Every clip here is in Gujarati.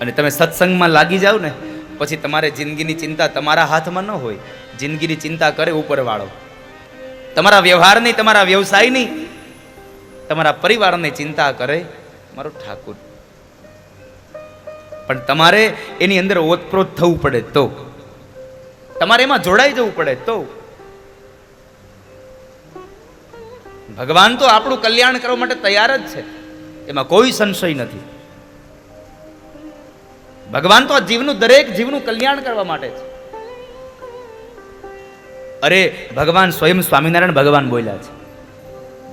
અને તમે સત્સંગમાં લાગી જાવ ને પછી તમારે જિંદગીની ચિંતા તમારા હાથમાં ન હોય. જિંદગીની ચિંતા કરે ઉપરવાળો. તમારા વ્યવહારની, તમારા વ્યવસાયની, તમારા પરિવારની ચિંતા કરે મારો ઠાકુર. પણ તમારે એની અંદર ઓતપ્રોત થવું પડે તો, તમારે એમાં જોડાઈ જવું પડે તો. ભગવાન તો આપણું કલ્યાણ કરવા માટે તૈયાર જ છે, એમાં કોઈ સંશય નથી. ભગવાન તો આ જીવનું, દરેક જીવનું કલ્યાણ કરવા માટે છે. અરે ભગવાન સ્વયં સ્વામિનારાયણ ભગવાન બોલ્યા છે.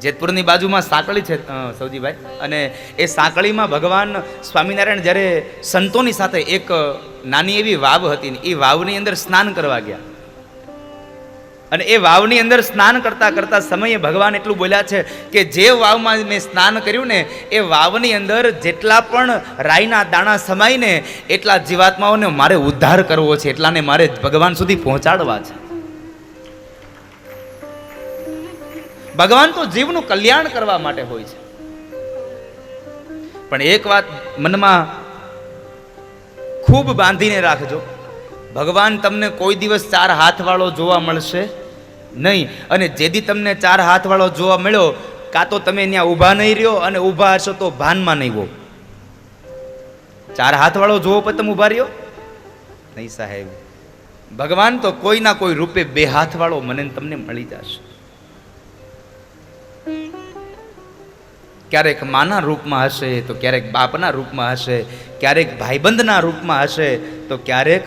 જેતપુરની બાજુમાં સાંકળી છે સૌજીભાઈ, અને એ સાંકળીમાં ભગવાન સ્વામિનારાયણ જ્યારે સંતોની સાથે એક નાની એવી વાવ હતી ને એ વાવની અંદર સ્નાન કરવા ગયા. અને એ વાવની અંદર સ્નાન કરતા કરતા સમયે ભગવાન એટલું બોલ્યા છે કે જે વાવમાં મેં સ્નાન કર્યું ને એ વાવની અંદર જેટલા પણ રાઈના દાણા સમાય ને એટલા જીવાત્માઓને મારે ઉદ્ધાર કરવો છે, એટલાને મારે ભગવાન સુધી પહોંચાડવા છે. ભગવાન તો જીવનું કલ્યાણ કરવા માટે હોય છે. પણ એક વાત મનમાં ખૂબ બાંધીને રાખજો, ભગવાન તમને કોઈ દિવસ 4 હાથવાળો જોવા મળશે નહીં. અને જેથી તમને 4 હાથવાળો જોવા મળ્યો, કાં તો તમે ત્યાં ઊભા નહીં રહ્યો, અને ઊભા હશો તો ભાનમાં નહીં હો. 4 હાથવાળો જોવો પછી તમે ઊભા રહ્યો નહીં સાહેબ. ભગવાન તો કોઈના કોઈ રૂપે 2 હાથવાળો મને તમને મળી જશે. ક્યારેક માના રૂપમાં હશે, તો ક્યારેક બાપના રૂપમાં હશે, ક્યારેક ભાઈબંધના રૂપમાં હશે, તો ક્યારેક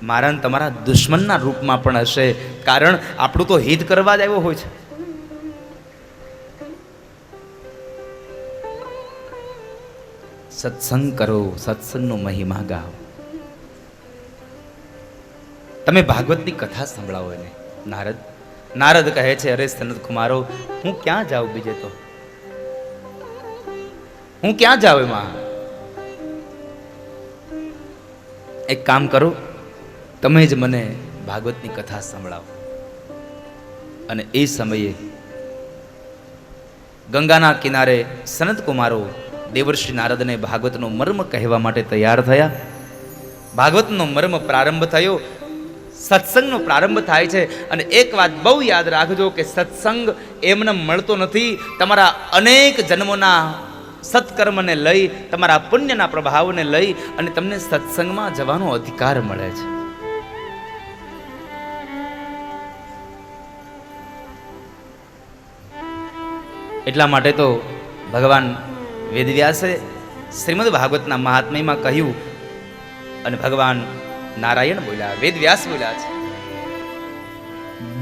મારા તમારા દુશ્મનના રૂપમાં પણ હશે. કારણ આપણું તો હિત કરવા જ આવ્યો હોય છે. સત્સંગ કરો, સત્સંગનો મહિમા ગાઓ. તમે ભાગવતની કથા સંભળાવો એને. નારદ કહે છે, અરે સનત કુમારો, હું ક્યાં જાઉં બીજે તો, હું ક્યાં જાઉં એમાં? એક કામ કરો, તમે જ મને ભાગવતની કથા સંભળાવો. અને એ સમયે ગંગાના કિનારે સનત કુમારો દેવર્ષિ નારદને ભાગવતનો મર્મ કહેવા માટે તૈયાર થયા. ભાગવતનો મર્મ પ્રારંભ થયો, સત્સંગનો પ્રારંભ થાય છે. અને એક વાત બહુ યાદ રાખજો કે સત્સંગ એમને મળતો નથી. તમારા અનેક જન્મોના સત્કર્મને લઈ, તમારા પુણ્યના પ્રભાવને લઈ અને તમને સત્સંગમાં જવાનો અધિકાર મળે છે. એટલા માટે તો ભગવાન વેદવ્યાસે શ્રીમદ ભાગવતના મહાત્મ્યમાં કહ્યું, અને ભગવાન નારાયણ બોલ્યા, વેદવ્યાસ બોલ્યા છે,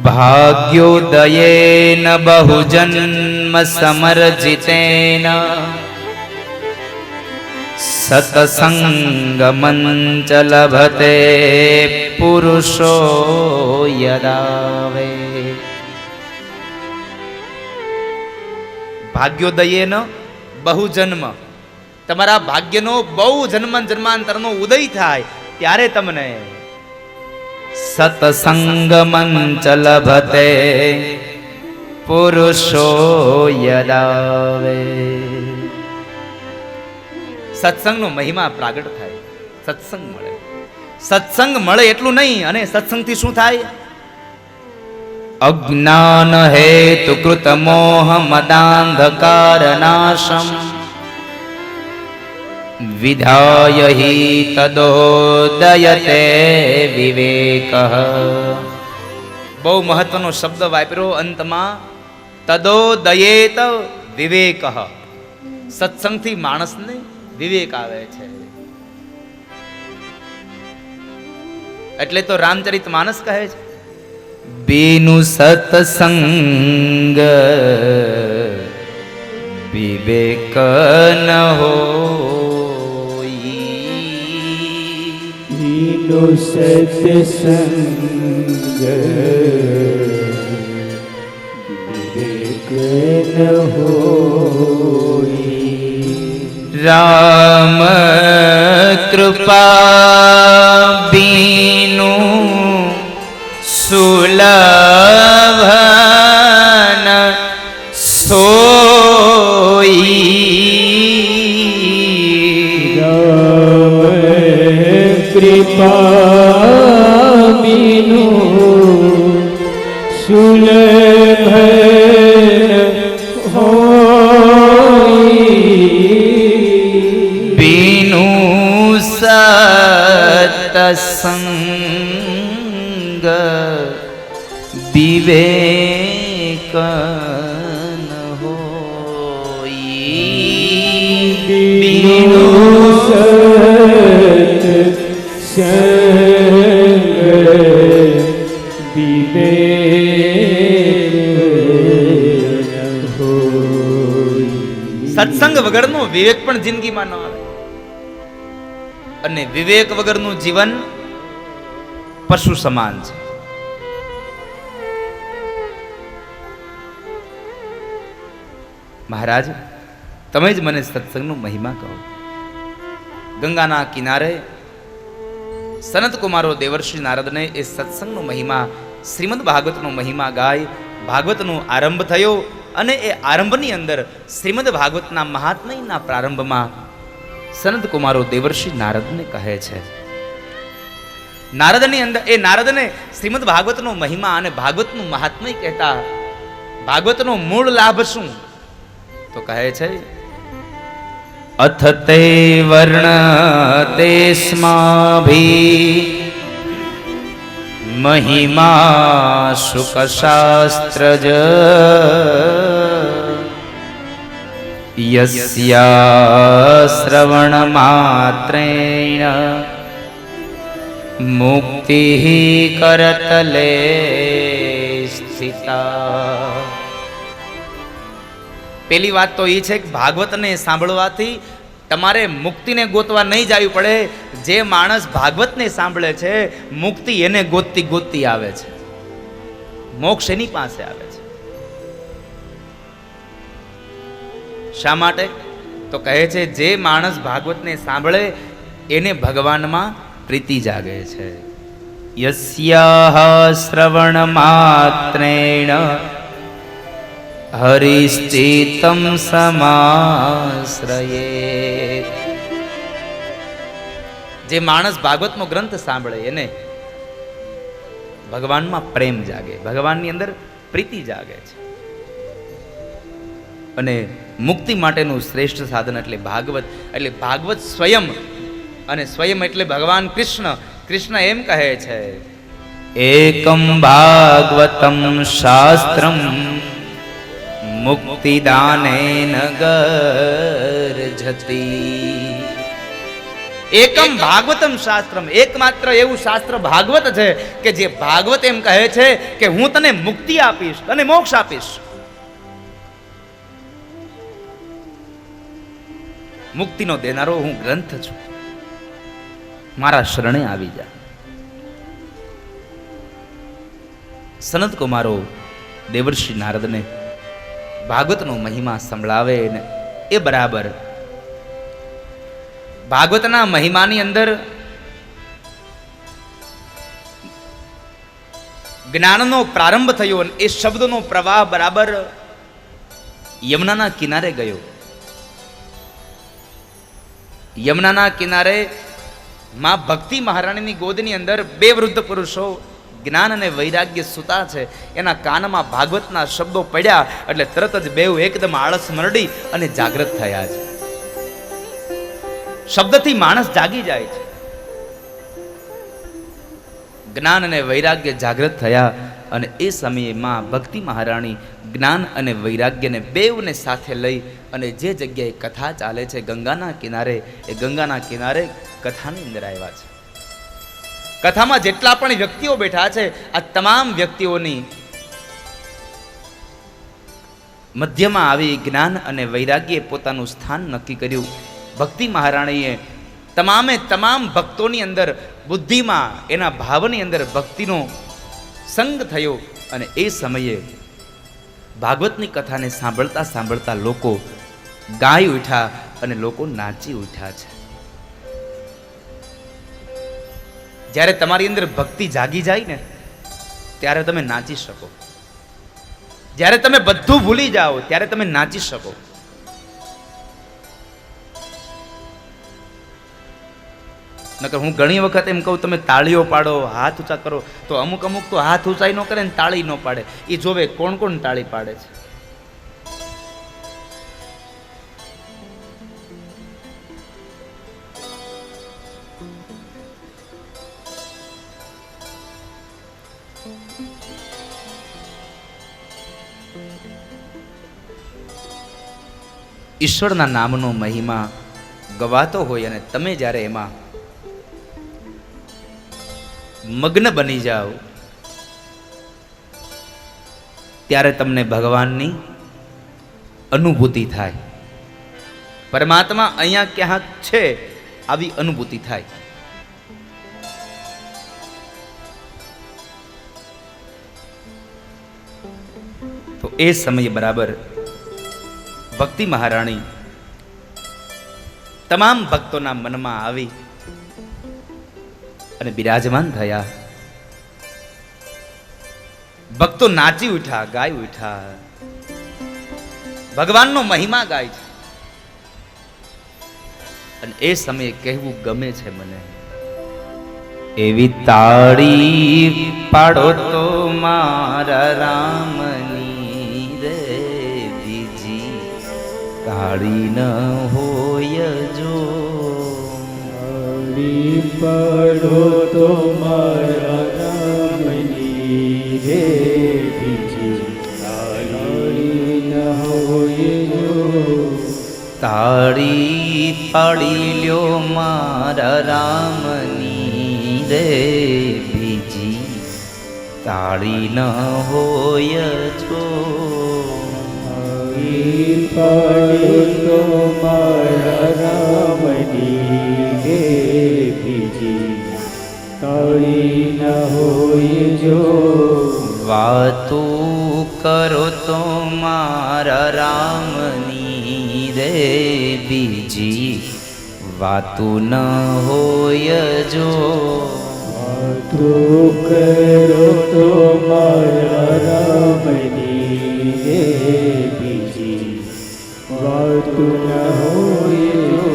ભાગ્યોદયેન બહુજન્મ સમર્જિતેન સત્સંગમંચ લભતે પુરુષો યદાવે. ભાગ્યોદયેન બહુજન્મ, તમારા ભાગ્યનો બહુ જન્મ જન્માંતરનો ઉદય થાય ત્યારે તમને સત્સંગમંચ લભતે પુરુષો યદાવે. સત્સંગનો મહિમા પ્રાગટ થાય, સત્સંગ મળે. સત્સંગ મળે એટલું નહીં, અને સત્સંગથી શું થાય? અજ્ઞાન હેતુ કૃત મોહ મદાંધકાર નાશમ વિધાય હિ તદોદયતે વિવેક. બહુ મહત્વનો શબ્દ વાપર્યો અંતમાં, તદોદયેત વિવેક. સત્સંગથી માણસને વિવેક આવે છે. એટલે તો રામચરિત માનસ કહે છે, બીનુ સત્સંગ વિવેક ન હોઈ. બીનુ સત્સંગ વિવેક ન હોઈ. રામ કૃપા બીનુ સુલભન સોઈ. રામ कृपा बिनु सुलभ बिनु सतसंग विवेक न होई। बिनु सत्संग विवेक न होई। સત્સંગ વગરનો વિવેક પણ જિંદગીમાં ન આવે, અને વિવેક વગરનું જીવન પશુ સમાન છે. મહારાજ, તમે જ મને સત્સંગનો મહિમા કહો. ગંગાના કિનારે સનત કુમારો દેવર્ષિ નારદને એ સત્સંગનો મહિમા, શ્રીમદ ભાગવતનો મહિમા ગાય ભાગવતનો આરંભ થયો. અને એ આરંભની અંદર શ્રીમદ ભાગવતના મહાત્મ્યના પ્રારંભમાં સનત કુમારો દેવર્ષિ નારદને કહે છે. નારદની અંદર એ નારદને શ્રીમદ ભાગવતનો મહિમા અને ભાગવતનું મહાત્મ્ય કહેતા ભાગવતનો મૂળ લાભ શું? તો કહે છે, અથ તે વર્ણ તે સ્માભી મહિમા શુક શાસ્ત્રજ યસ્યા શ્રવણ માત્રેણ મુક્તિ કરતલે સ્થિતા. પેલી વાત તો એ છે કે ભાગવતને સાંભળવાથી તમારે મુક્તિને ગોતવા નહીં જવી પડે. જે માણસ ભાગવતને સાંભળે છે મુક્તિ એને ગોતતી ગોતતી આવે છે, મોક્ષ એની પાસે આવે છે. શા માટે? તો કહે છે જે માણસ ભાગવતને સાંભળે એને ભગવાનમાં પ્રીતિ જાગે છે. યસ્યાહ શ્રવણ માત્રેણ હરિશ્ચિત્તમ સમાશ્રયે. જે માણસ ભાગવતનો ગ્રંથ સાંભળે એને ભગવાનમાં પ્રેમ જાગે, ભગવાનની અંદર પ્રીતિ જાગે છે. અને મુક્તિ માટેનું શ્રેષ્ઠ સાધન એટલે ભાગવત. એટલે ભાગવત સ્વયં, અને સ્વયં એટલે ભગવાન કૃષ્ણ. કૃષ્ણ એમ કહે છે, એકમ ભાગવતમ શાસ્ત્રમ મુક્તિદાનેન ગર્જતી. એકમ ભાગવતમ શાસ્ત્રમ, એકમાત્ર એવું શાસ્ત્ર ભાગવત છે કે જે ભાગવત એમ કહે છે કે હું તને મુક્તિ આપીશ, તને મોક્ષ આપીશ. મુક્તિનો દેનારો હું ગ્રંથ છું, મારા શરણે આવી જા. સનત કુમારો દેવર્ષિ નારદને ભાગવતનો મહિમા સંભળાવે ને એ બરાબર ભાગવતના મહિમાની અંદર જ્ઞાનનો પ્રારંભ થયો અને એ શબ્દનો પ્રવાહ બરાબર યમુનાના કિનારે ગયો. યમુનાના કિનારે માં ભક્તિ મહારાણીની ગોદની અંદર બે વૃદ્ધ પુરુષો જ્ઞાન અને વૈરાગ્ય સૂતા છે. એના કાનમાં ભાગવતના શબ્દો પડ્યા એટલે તરત જ બેઉ એકદમ આળસ મરડી અને જાગૃત થયા છે. શબ્દથી માણસ જાગી જાય છે. જ્ઞાન અને વૈરાગ્ય જાગૃત થયા અને એ સમયે માં ભક્તિ મહારાણી જ્ઞાન અને વૈરાગ્યને બેઉને સાથે લઈ અને જે જગ્યાએ કથા ચાલે છે ગંગાના કિનારે, એ ગંગાના કિનારે કથાની અંદર આવ્યા છે. કથામાં જેટલા પણ વ્યક્તિઓ બેઠા છે આ તમામ વ્યક્તિઓની મધ્યમાં આવી જ્ઞાન અને વૈરાગ્યે પોતાનું સ્થાન નક્કી કર્યું. ભક્તિ મહારાણીએ તમામે તમામ ભક્તોની અંદર બુદ્ધિમાં એના ભાવની અંદર ભક્તિનો સંગ થયો અને એ સમયે ભાગવતની કથાને સાંભળતા સાંભળતા લોકો ગાઈ ઉઠ્યા અને લોકો નાચી ઉઠ્યા છે. જ્યારે તમારી અંદર ભક્તિ જાગી જાય ને ત્યારે તમે નાચી શકો. જ્યારે તમે બધું ભૂલી જાઓ ત્યારે તમે નાચી શકો. નકર હું ઘણી વખત એમ કહું તમે તાળીઓ પાડો, હાથ ઊંચા કરો, તો અમુક તો હાથ ઊંચાઈ ન કરે ને તાળી ન પાડે. એ જોવે કોણ કોણ તાળી પાડે છે. ઈશ્વરના નામનો મહિમા ગવાતો હોય અને તમે જ્યારે એમાં મગ્ન બની જાઓ ત્યારે તમને ભગવાનની અનુભૂતિ થાય. પરમાત્મા અહીંયા ક્યાંક છે આવી અનુભૂતિ થાય. તો એ સમય બરાબર ભક્તિ મહારાણી તમામ ભક્તોના મનમાં આવી અને બિરાજમાન થયા. ભક્તો નાચી ઉઠ્યા, ગાઈ ઉઠ્યા, ભગવાનનો મહિમા ગાય છે. અને એ સમયે કહેવું ગમે છે મને, એવી તાળી પાડો તો મારા રામની રે બીજી તાળી ન હોય જો. તાળી પાડો તો મારા રામની રે બીજી તાળી ન હોય જો. તાળી પાડી લ્યો મારા રામની રે બીજી તાળી ન હોય જો. પાડો તો મારા રામની રે બીજી તાળી ન હોય જો. વાતો કરો તો મારા રામની રે બીજી વાતું ન હોય જો. વાતો કરો તો મારા રામની રે બીજી વાતું ન હોય જો.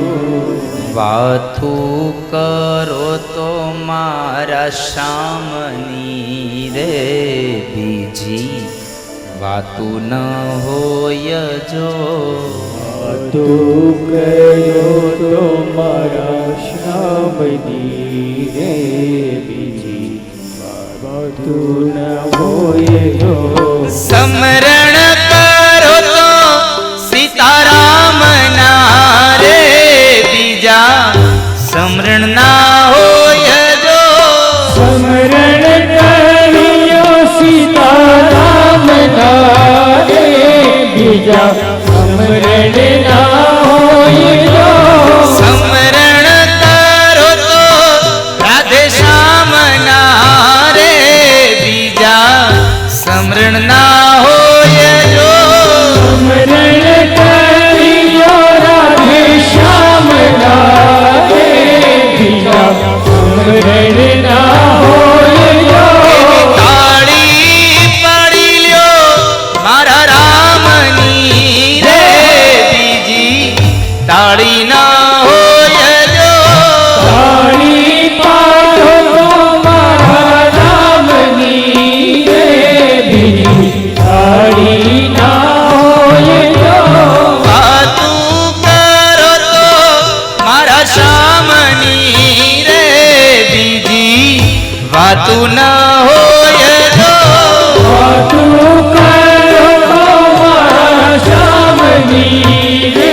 વાતું કરો તો મારા શ્યામની રે બીજી વાતું ન હોય જો. વાતું કરો તો મારા શ્યામની રે બીજી વાતું ન હોય જો. સમરણ કરો તો સીતારામ ના રે બીજા સમરણ ના હોય જો. સમરણ કર્યો સીતારામ ના રે બીજા સમરણ ના હોય જો. સમરણ કરો તો રાધે શ્યામ ના રે બીજા સમરણ ના હોય જો. સમરણ કર્યો રાધે શ્યામ ના રે બીજા સમરણ ના હોય જો. તાળી પાડી લ્યો મારા રામની રે બીજી તાળી ના હોય જો. તાળી પાડો તો મારા રામની રે બીજી તાળી ના હોય જો. વાતું કરો તો મારા શ્યામની રે બીજી વાતું ન હોય જો. વાતું કરો તો મારા શ્યામની રે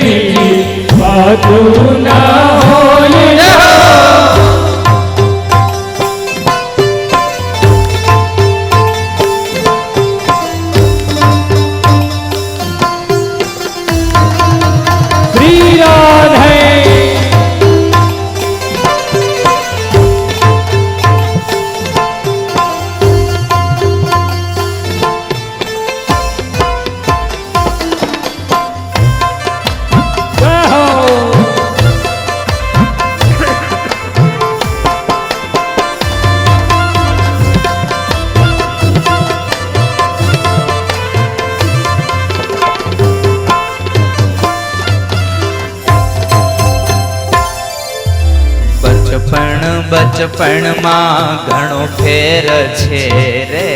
બીજી વાતું ના હોય જો. શ્રી રાધે બચપણ બચપણમાં ઘણો ફેર છે રે,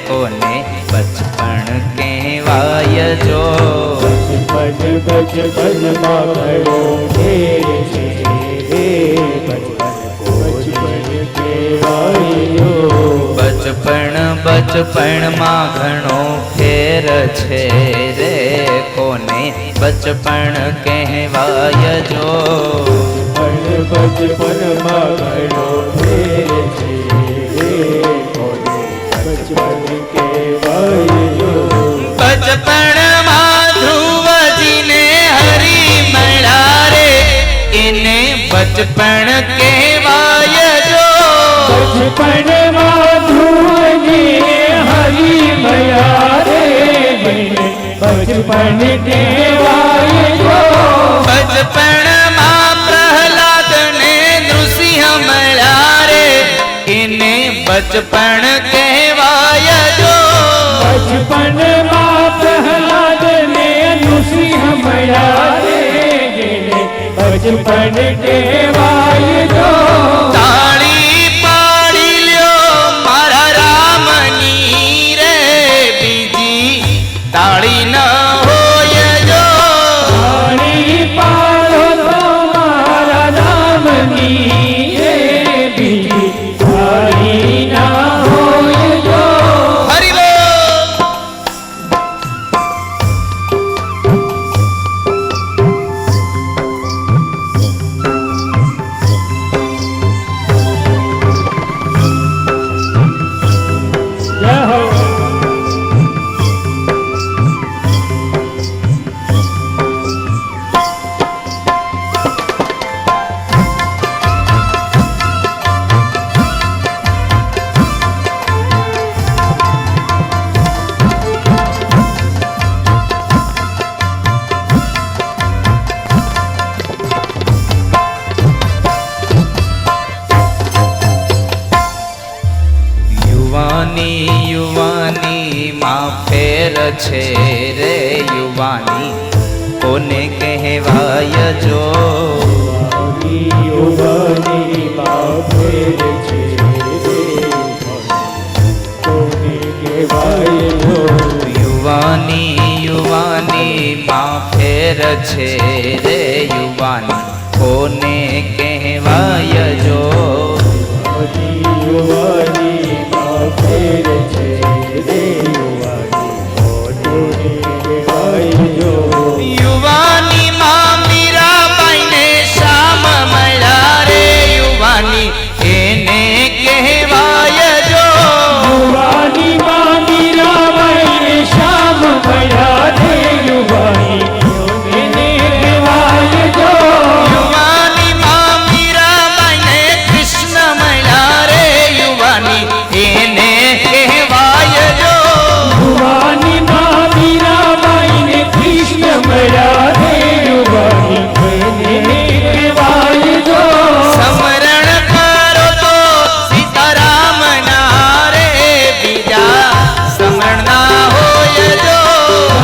કોને બચપણ કહેવાય જો. બચપન બચપનમાં ઘણો ફેર છે રે, બચપન કહેવાય જો. બચપણ બચપણમાં ઘણો ફેર છે રે, કોને બચપણ કહેવાય જો. બચપનમાં ઘણો ફેર છે રે, કોને બચપન કહેવાય જો. બચપણમાં ધ્રુવજીને હરી મળ્યા રે, એને બચપણ કહેવાય જો. બચપનમાં ધ્રુવજી હરી મળ્યા રે, બચપન કહેવાય જો. બચપણમાં પ્રહલાદ ને નૃસિંહ મળ્યા રે, એને બચપણ કહેવાય જો. બચપનમાં પ્રહલાદ ને નૃસિંહ મળ્યા રે, બચપન કહેવાય જો. તાળી પાડી લ્યો મારા રામની રે, બીજી તાળી ન હોય જો. તાળી પાડો તો મારા રામની રે, બીજી તાળી ના હોય જો. હરિ બોલ. જય હો. યુવાની યુવાની માં ફેર છે રે, યુવાની કોને કહેવાય જો. યુવાની માં ફેર છે રે, કોને કહેવાય જો. યુવાની યુવાની માં ફેર છે રે, યુવાની કોને કહેવાય જો. યુવાની માં ફેર છે રે, યુવાની કોને કહેવાય જો. યુવાની માં મીરાબાઈ ને શ્યામ મળ્યા રે, યુવાની એને કહેવાય જો. યુવાની માં મીરાબાઈ ને શ્યામ મળ્યા રે, યુવાની એને કહેવાય જો. યુવાની માં મીરાબાઈ ને કૃષ્ણ મળ્યા રે, યુવાની એને કહેવાય જો. યુવાની માં મીરાબાઈ ને કૃષ્ણ મળ્યા રે, યુવાની એને કહેવાય જો. સ્મરણ કરો તો સીતારામ ના રે, બીજા સ્મરણ ના હોય જો.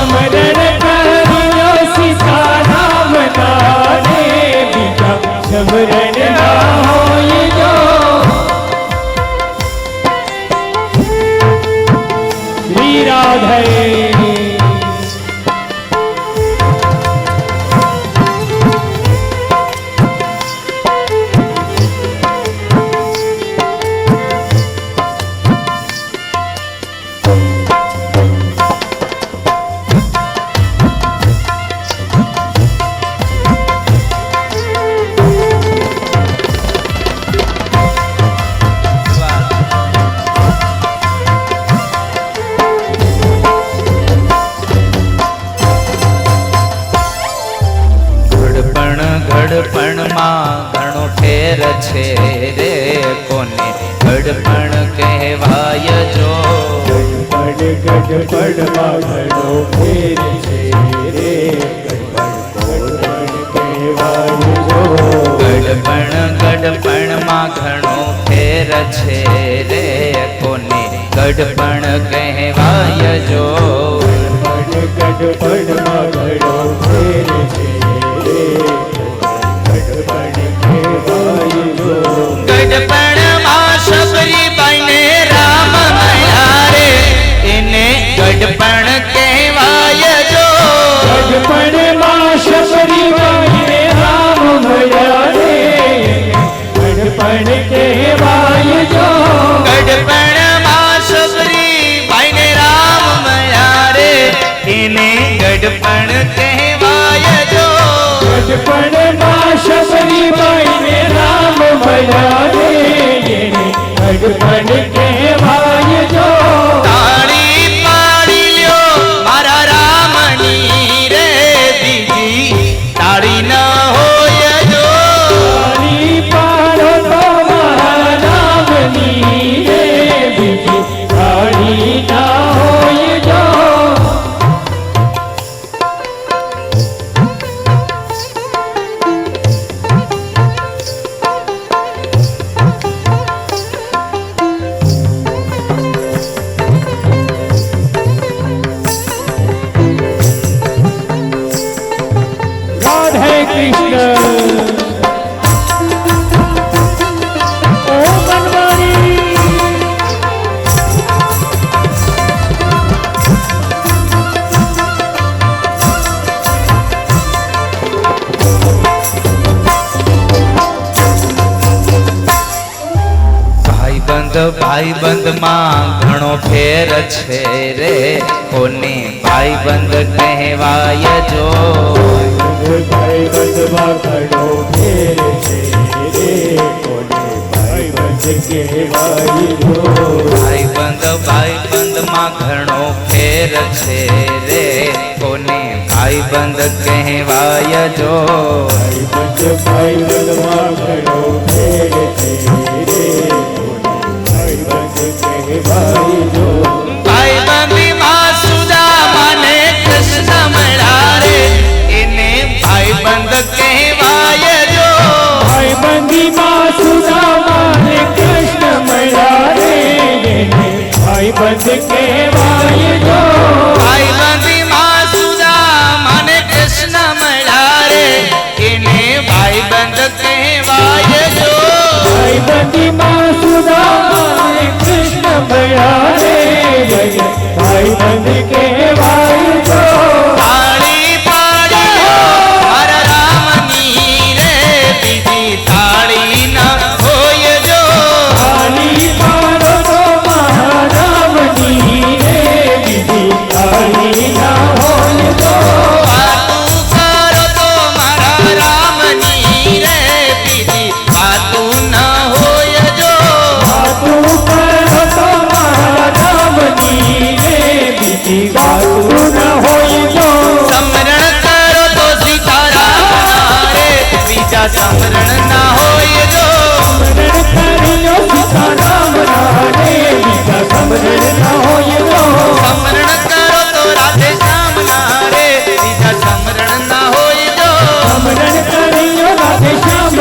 સ્મરણ કરજો સીતારામ ના રે, બીજા સ્મરણ ના હોય જો. શ્રી રાધે. ઘડપણમાં ઘણો ફેર છે રે, કોને ઘડપણ કહેવાય જો. ગઢપડમાં ઘણો ફેર છે રે, ગઢપણ કહેવાય જો. ગડપણ ગડપણમાં ઘણો ફેર છે રે, કોને ગડપણ કહેવાય જો. ગઢપડમાં ઘણો ફેર છે રે, ગઢપણ કહેવાય જો. ગઢપણ કહેવાય જો ગઢપણમાં સબરી ભાઈને રામ મળ્યા રે એને ગઢપણ કહેવાય જો ગઢપણમાં શબરીબાઈને રામ મળ્યા રે એને ગઢપણ કહેવાય જો તાળી પાડી લ્યો મારા રામની રે બીજી તાળી ન હોય જો તાળી પાડો તો મારા રામની રે બીજી તાળી ના હોય જો રાધે કૃષ્ણ ઓ મનવાણી ભાઈબંધમાં ઘણો ફેર છે રે કોને ભાઈબંધ કહેવાય જો ભાઈબંધમાં ઘણો ફેર છે રે કોને ભાઈબંધ કહેવાય જો ભાઈબંધમાં ઘણો ફેર છે રે કોને ભાઈબંધ કહેવાય જો ભાઈબંધમાં ઘણો ફેર છે રે કોને ભાઈબંધ કહેવાય જો ભાઈબંધીમાં સુદામાને કૃષ્ણ મળ્યા રે એને ભાઈબંધ કહેવાય જો ભાઈબંધીમાં સુદામાને કૃષ્ણ મળ્યા રે એને ભાઈબંધ કહેવાય જો ભાઈબંધીમાં સુદામાને કૃષ્ણ મળ્યા રે એને ભાઈબંધ કહેવાય જો ભાઈબંધીમાં સુદામાને કૃષ્ણ મળ્યા રે એને ભાઈબંધ કહેવાય જો તાળી પાડ્યો મારા રામની રે બીજી તાળી ન હોય જો તાળી પાડો તો મારા રામની રે બીજી તાળી ના હોય તો વાતું કરો તો મારા રામની રે બીજી વાતું ન હોય જો વાતું કરો તો મારા રામની રે બીજી વાતું ના હોય જો સમરણ કરો તો સીતારામ રે બીજા સમરણ ના હોય જો સમરણ કર્યો સીતારામ રે બીજા સમરણ ના હોય જો સમરણ કરો તો રાધે શ્યામ ના રે બીજા સમરણ ના હોય જો સમરણ કર્યો રાધે શ્યામ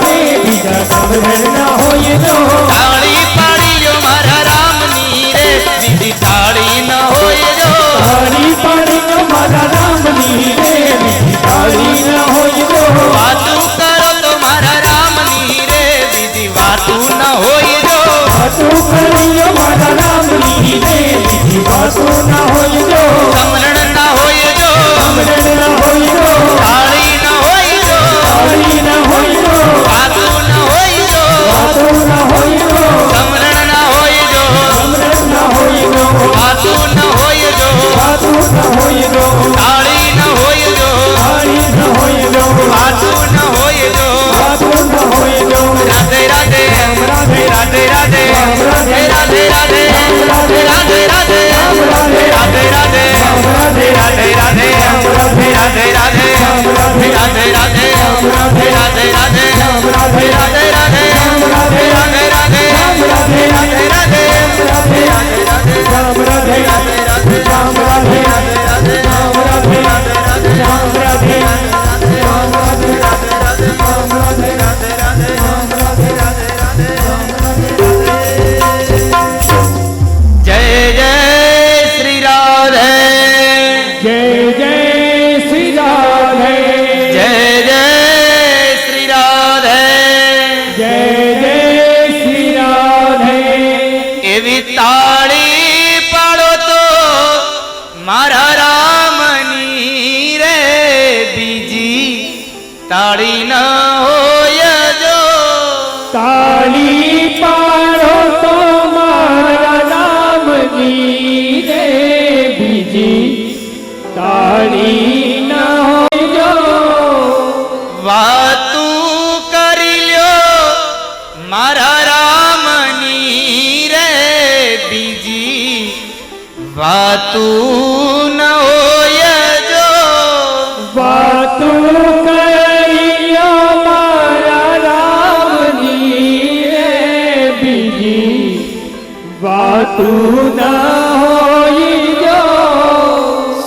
રે બીજા સમરણ ના હોય જો તાળી પાડી લ્યો મારા રામની રે બીજી તાળી ન હોય જો તાળી પાડીનો મારા રામની રે બીજી તાળી ના હોય જો વાતું કરો તો મારા રામની રે બીજી વાતું ન હોય જો વાતું કર્યો મારા રામની રે બીજી વાતું ના હોય જો સમરણ ના હોય જો સમરણ ના હોય જો તાળી ન હોય જો તાળી ના હોય જો વાતું ન હોય જો વાતું ના હોય જો સમરણ ના હોય જો સમરણ ના હોય જો વાતું ન હોય જો વાતું ના હોય જો તાળી ન હોય જો તાળી ના હોય જો વાતું ન હોય જો વાતું ના હોય જો રાધે રાધે રાધે રાધે રાધે રાધે રાધે રાધે રાધે રાધે રાધે રાધે રાધે રાધે રાધે રાધે રાધે રાધે जय जय श्री राधे जय जय श्री राधे जय जय श्री राधे जय जय श्री राधे एवी ताड़ी पाड़ो तो मारा रामनी रे बीजी ताड़ी न होय जो તાળી પાડો તો મારા રામની રે બીજી તાળી ના હોજો. વાતું કરી લ્યો મારા રામની રે બીજી વાતું ન હોય જો. વાતું કર્યો મારા રામની રે બીજી વાતું ના હોય જો.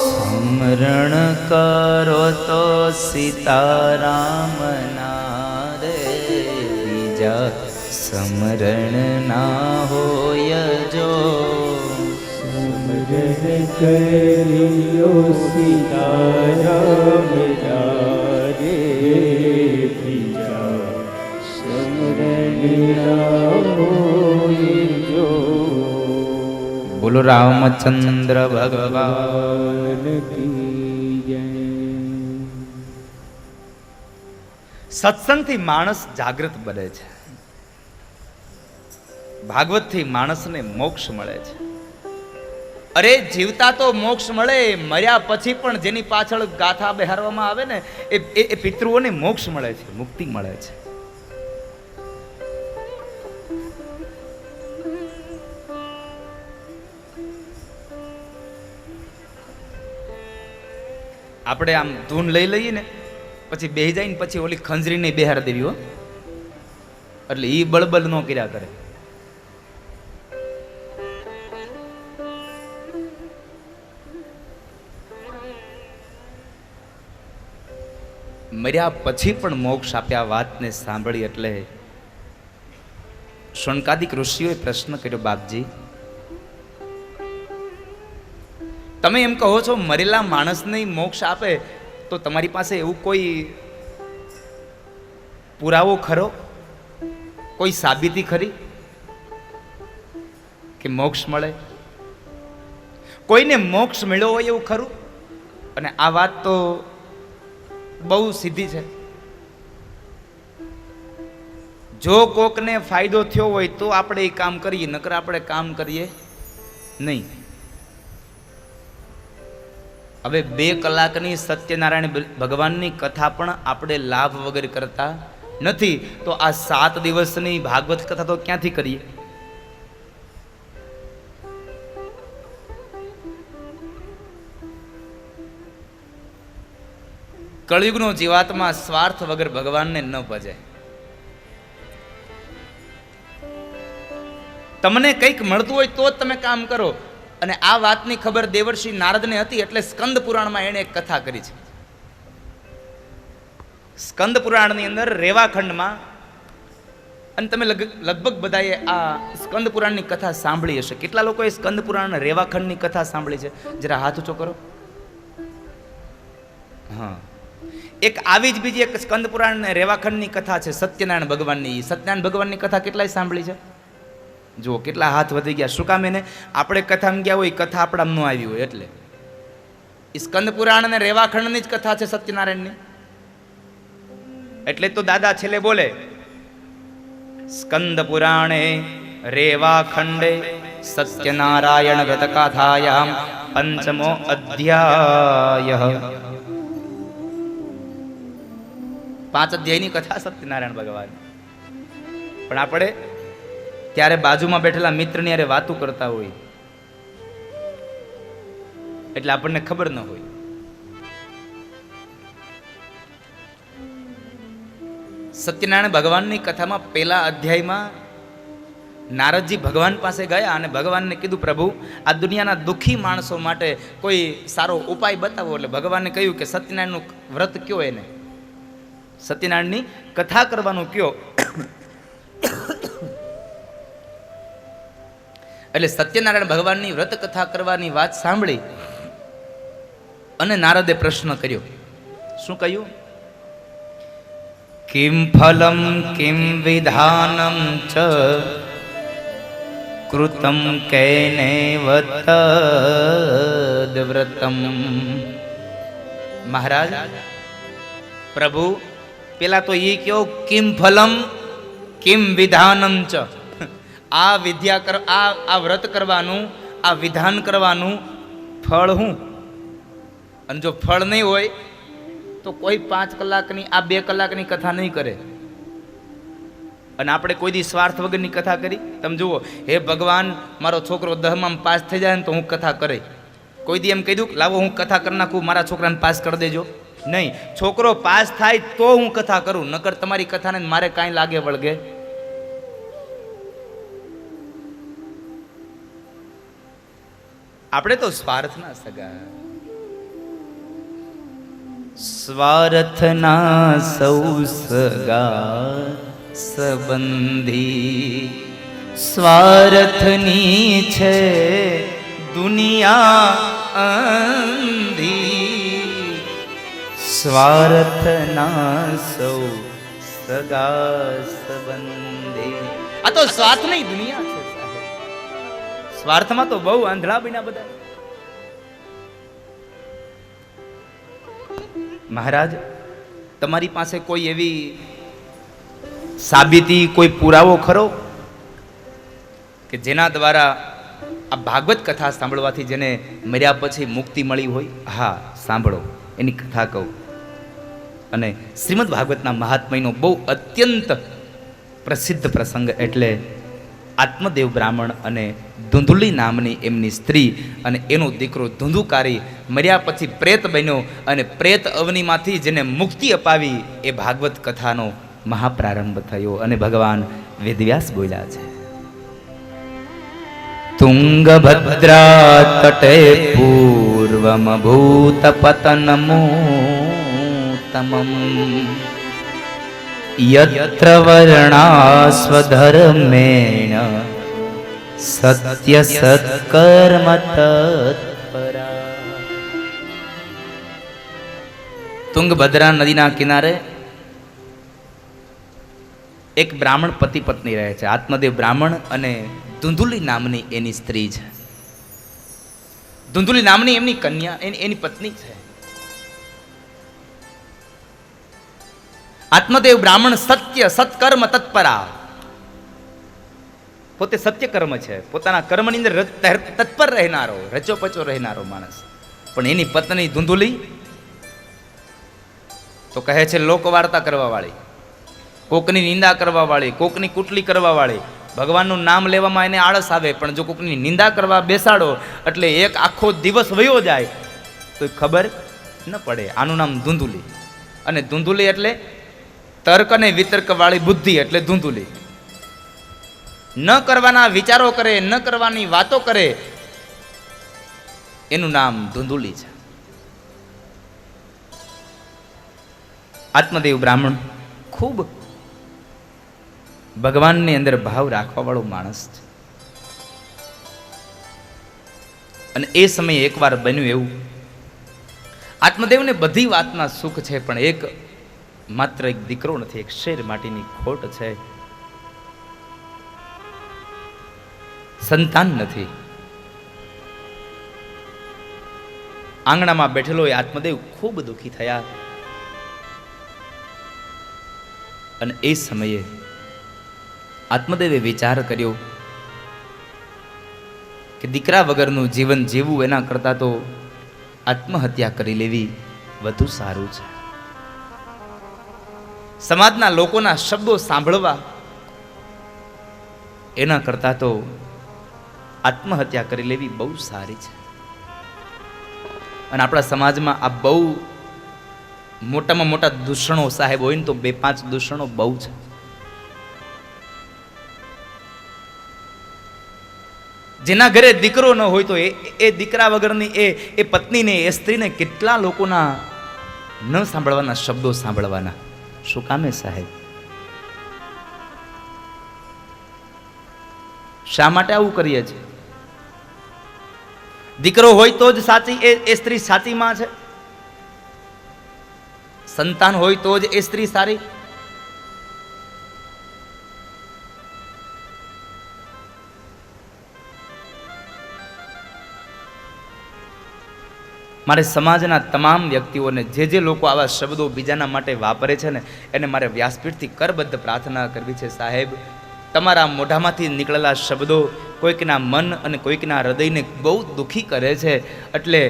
સ્મરણ કરો તો સીતારામ ના રે બીજા સ્મરણ ના હોય જો. સ્મરણ કર્યો સીતારામ રે બીજા સ્મરણ ના હોય જો. બોલો રામચંદ્ર ભગવાન. સત્સંગથી માણસ જાગૃત બને છે. ભાગવતથી માણસને મોક્ષ મળે છે. અરે જીવતા તો મોક્ષ મળે, મર્યા પછી પણ જેની પાછળ ગાથા બહારવામાં આવે ને એ પિતૃઓને મોક્ષ મળે છે, મુક્તિ મળે છે. આપણે આમ ધૂન લઈ લઈએ ને પછી બેહી જાય ને પછી ઓલી ખંજરીને બેહાર દેવી હો, એટલે ઈ બળબલ નો કર્યા કરે. મર્યા પછી પણ મોક્ષ આપ્યા વાતને સાંભળી એટલે શૌનકાદિક ઋષિઓએ પ્રશ્ન કર્યો, બાપજી તમે એમ કહો છો મરેલા માણસને મોક્ષ આપે, તો તમારી પાસે એવું કોઈ પુરાવો ખરો, કોઈ સાબિતી ખરી કે મોક્ષ મળે? કોઈને મોક્ષ મળ્યો હોય એવું ખરું? અને આ વાત તો બહુ સીધી છે. જો કોકને ફાયદો થયો હોય તો આપણે એ કામ કરીએ, નકર આપણે કામ કરીએ નહીં. હવે 2 કલાકની સત્યનારાયણ ભગવાનની કથા પણ આપણે લાભ વગર કરતા નથી, તો આ 7 દિવસની ભાગવત કથા તો ક્યાંથી કરીએ? કળયુગનો જીવાત્મા સ્વાર્થ વગર ભગવાનને ન ભજે. તમને કંઈક મળતું હોય તો જ તમે કામ કરો. અને આ વાતની ખબર દેવર્ષિ નારદને હતી, એટલે સ્કંદ પુરાણમાં એણે એક કથા કરી છે. સ્કંદ પુરાણની અંદર રેવાખંડમાં, અને તમે લગભગ બધાએ આ સ્કંદ પુરાણની કથા સાંભળી હશે. કેટલા લોકોએ સ્કંદ પુરાણ રેવાખંડની કથા સાંભળી છે? જરા હાથ ઊંચો કરો. હા, એક આવી જ બીજી એક સ્કંદ પુરાણ ને રેવાખંડની કથા છે સત્યનારાયણ ભગવાનની. સત્યનારાયણ ભગવાનની કથા કેટલાય સાંભળી છે? જુઓ કેટલા હાથ વધી ગયા. શું કામ? એને આપણે કથામાં ગયા હોય, કથા આપણામાં ન આવી હોય એટલે. સ્કંદ પુરાણ અને રેવાખંડની જ કથા છે સત્યનારાયણની. એટલે તો દાદા છેલ્લે બોલે, સ્કંદ પુરાણે રેવાખંડે સત્યનારાયણ વ્રત કથાયામ પંચમો અધ્યાય. 5 અધ્યાયની કથા સત્યનારાયણ ભગવાન. પણ આપણે ત્યારે બાજુમાં બેઠેલા મિત્રની હારે વાતું કરતા હોય એટલે આપણને ખબર ન હોય. સત્યનારાયણ ભગવાનની કથામાં પહેલા અધ્યાયમાં નારદજી ભગવાન પાસે ગયા અને ભગવાનને કીધું, પ્રભુ આ દુનિયાના દુઃખી માણસો માટે કોઈ સારો ઉપાય બતાવો. એટલે ભગવાને કહ્યું કે સત્યનારાયણનું વ્રત કયો, એને સત્યનારાયણની કથા કરવાનું કયો. એટલે સત્યનારાયણ ભગવાનની વ્રત કથા કરવાની વાત સાંભળી અને નારદે પ્રશ્ન કર્યો. શું કહ્યું? કિમ ફલમ કિમ વિધાનમ ચ કૃતમ કૈનેવત વ્રતમ. મહારાજ, પ્રભુ પેલા તો એ કયો કિમ ફલમ કિમ વિધાનમ ચ, આ વિદ્યા કર આ વ્રત કરવાનું, આ વિધાન કરવાનું ફળ હું? અને જો ફળ નહીં હોય તો કોઈ 5 કલાકની આ 2 કલાકની કથા નહીં કરે. અને આપણે કોઈ દી સ્વાર્થ વગરની કથા કરી? તમે જુઓ, હે ભગવાન મારો છોકરો 10માં પાસ થઈ જાય ને તો હું કથા કરે. કોઈ દી એમ કીધું લાવો હું કથા કરી નાખું, મારા છોકરાને પાસ કરી દેજો? નહીં. છોકરો પાસ થાય તો હું કથા કરું, નકર તમારી કથાને મારે કાંઈ લાગે વળગે. આપણે તો સ્વાર્થના સગા, સ્વાર્થના સૌ સગા સંબંધી, સ્વાર્થની છે દુનિયા અંધી, સ્વાર્થના સૌ સગા સંબંધી. આ તો સ્વાર્થની દુનિયા છે. સ્વાર્થમાં તો બહુ આંધળા બન્યા બધા. મહારાજ, તમારી પાસે કોઈ એવી સાબિતી, કોઈ પુરાવો ખરો કે જેના દ્વારા આ ભાગવત કથા સાંભળવાથી જેને મર્યા પછી મુક્તિ મળી હોય? હા, સાંભળો, એની કથા કહું. અને શ્રીમદ ભાગવતના મહાત્મ્યનો બહુ અત્યંત પ્રસિદ્ધ પ્રસંગ એટલે આત્મદેવ બ્રાહ્મણ અને ધુંધુલી નામની એમની સ્ત્રી અને એનો દીકરો ધુંધુકારી મર્યા પછી પ્રેત બન્યો અને પ્રેત અવનીમાંથી જેને મુક્તિ અપાવી એ ભાગવત કથાનો મહાપ્રારંભ થયો. અને ભગવાન વેદવ્યાસ બોલ્યા છે, તુંગભદ્રા તટે પૂર્વમ ભૂત પતનમોતમમ યત્ર વર્ણા સ્વધર્મેણ સત્ય સત્કર્મ તત્પરા. તુંગભદ્રા નદીના કિનારે એક બ્રાહ્મણ પતિ પત્ની રહે છે. આત્મદેવ બ્રાહ્મણ અને ધુંધુલી નામની એની સ્ત્રી છે. ધુંધુલી નામની એમની કન્યા એની પત્ની છે. આત્મદેવ બ્રાહ્મણ સત્ય સત્કર્મ તત્પરા, પોતે સત્ય કર્મ છે, પોતાના કર્મની અંદર તત્પર રહેનારો, રચોપચો રહેનારો માણસ. પણ એની પત્ની ધુંધુલી તો કહે છે લોકવાર્તા કરવા વાળી, કોકની નિંદા કરવા વાળી, કોકની કુટલી કરવા વાળી. ભગવાનનું નામ લેવામાં એને આળસ આવે, પણ જો કોકની નિંદા કરવા બેસાડો એટલે એક આખો દિવસ વયો જાય તો ખબર ન પડે. આનું નામ ધુંધુલી. અને ધુંધુલી એટલે તર્ક અને વિતર્ક વાળી બુદ્ધિ એટલે ધુંધુલી. ન કરવાના વિચારો કરે, ન કરવાની વાતો કરે, એનું નામ ધુંધુલી છે. આત્મદેવ બ્રાહ્મણ ખૂબ ભગવાનની અંદર ભાવ રાખવા વાળો માણસ છે. અને એ સમયે એકવાર બન્યું એવું, આત્મદેવને બધી વાતના સુખ છે, પણ એક માત્ર એક દીકરો નથી, એક શેર માટીની ખોટ છે, સંતાન નથી. આંગણામાં બેઠેલો એ આત્મદેવ ખૂબ દુઃખી થયા. અને એ સમયે આત્મદેવે વિચાર કર્યો કે દીકરા વગરનું જીવન જીવવું એના કરતાં તો આત્મહત્યા કરી લેવી વધુ સારું છે. સમાજના લોકોના શબ્દો સાંભળવા એના કરતાં તો આત્મહત્યા કરી લેવી બહુ સારી છે. અને આપણા સમાજમાં આ બહુ મોટામાં મોટા દૂષણો સાહેબ હોય ને તો 2-5 દૂષણો બહુ છે. જેના ઘરે દીકરો ન હોય તો એ દીકરા વગરની એ પત્નીને, એ સ્ત્રીને કેટલા લોકોના ન સાંભળવાના શબ્દો સાંભળવાના. શું કામે સાહેબ? શા માટે આવું કરીએ છીએ? દીકરો હોય તો જ સાચી એ સ્ત્રી સાચી માં છે. સંતાન હોય તો જ એ સ્ત્રી સારી. મારે સમાજના તમામ વ્યક્તિઓને જે લોકો આવા શબ્દો બીજાના માટે વાપરે છે ને એને મારે વ્યાસપીઠથી કરબદ્ધ પ્રાર્થના કરવી છે, સાહેબ તમારા મોઢામાંથી નીકળેલા શબ્દો કોઈકના મન અને કોઈકના હૃદયને બહુ દુઃખી કરે છે. એટલે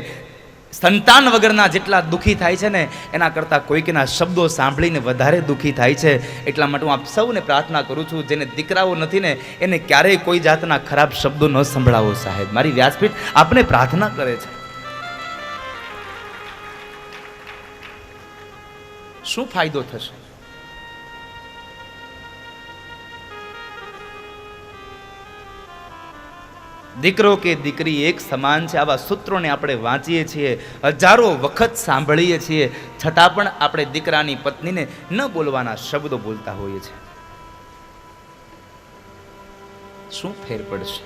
સંતાન વગરના જેટલા દુઃખી થાય છે ને એના કરતાં કોઈકના શબ્દો સાંભળીને વધારે દુઃખી થાય છે. એટલા માટે હું આપ સૌને પ્રાર્થના કરું છું, જેને દીકરાઓ નથી ને એને ક્યારેય કોઈ જાતના ખરાબ શબ્દો ન સંભળાવો સાહેબ. મારી વ્યાસપીઠ આપને પ્રાર્થના કરે છે. શું ફાયદો થશે? દીકરો કે દીકરી એક સમાન છે, આવા સૂત્રોને આપણે વાંચીએ છીએ, હજારો વખત સાંભળીએ છીએ, છતાં પણ આપણે દીકરાની પત્નીને ન બોલવાના શબ્દો બોલતા હોઈએ છીએ. શું ફેર પડશે?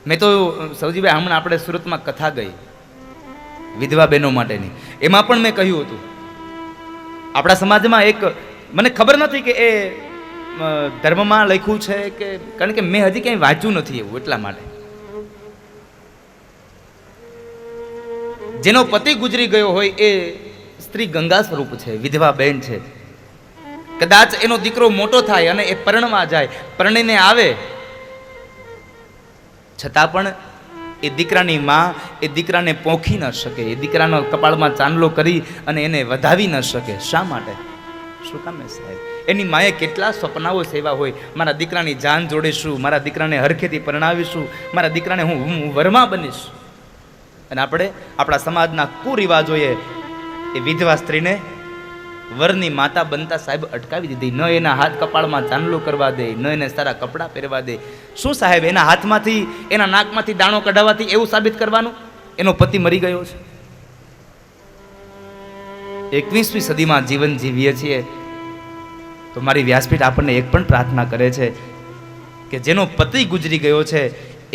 મેં તો સૌજીભાઈ હમણાં આપણે સુરતમાં કથા ગઈ વિધવા બહેનો માટેની, એમાં પણ મેં કહ્યું હતું આપણા સમાજમાં એક, મને ખબર નથી કે એ ધર્મમાં લખ્યું છે કે, કારણ કે મેં હજી ક્યાંય વાંચ્યું નથી એવું, એટલા માટે જેનો પતિ ગુજરી ગયો હોય એ સ્ત્રી ગંગા સ્વરૂપ છે, વિધવા બહેન છે. કદાચ એનો દીકરો મોટો થાય અને એ પરણવા જાય, પરણીને આવે, છતાં પણ એ દીકરાની માં એ દીકરાને પોખી ન શકે, એ દીકરાનો કપાળમાં ચાંદલો કરી અને એને વધાવી ન શકે. શા માટે? શું કામે સાહેબ? એની માએ કેટલા સપનાઓ સેવા હોય, મારા દીકરાની જાન જોડીશું, મારા દીકરાને હરખેથી પરણાવીશું, મારા દીકરાને હું વરમાં બનીશ. અને આપણે આપણા સમાજના કુરિવાજોએ એ વિધવા સ્ત્રીને વરની માતા બનતા સાહેબ અટકાવી દીધી. ન એના હાથ કપાળમાં ચાંદલો કરવા દે, ન એને સારા કપડાં પહેરવા દે. શું સાહેબ? એના હાથમાંથી એના નાકમાંથી દાણો કઢાવવાથી એવું સાબિત કરવાનું એનો પતિ મરી ગયો છે? 21મી સદીમાં જીવન જીવીએ છીએ તો મારી વ્યાસપીઠ આપણને એક પણ પ્રાર્થના કરે છે કે જેનો પતિ ગુજરી ગયો છે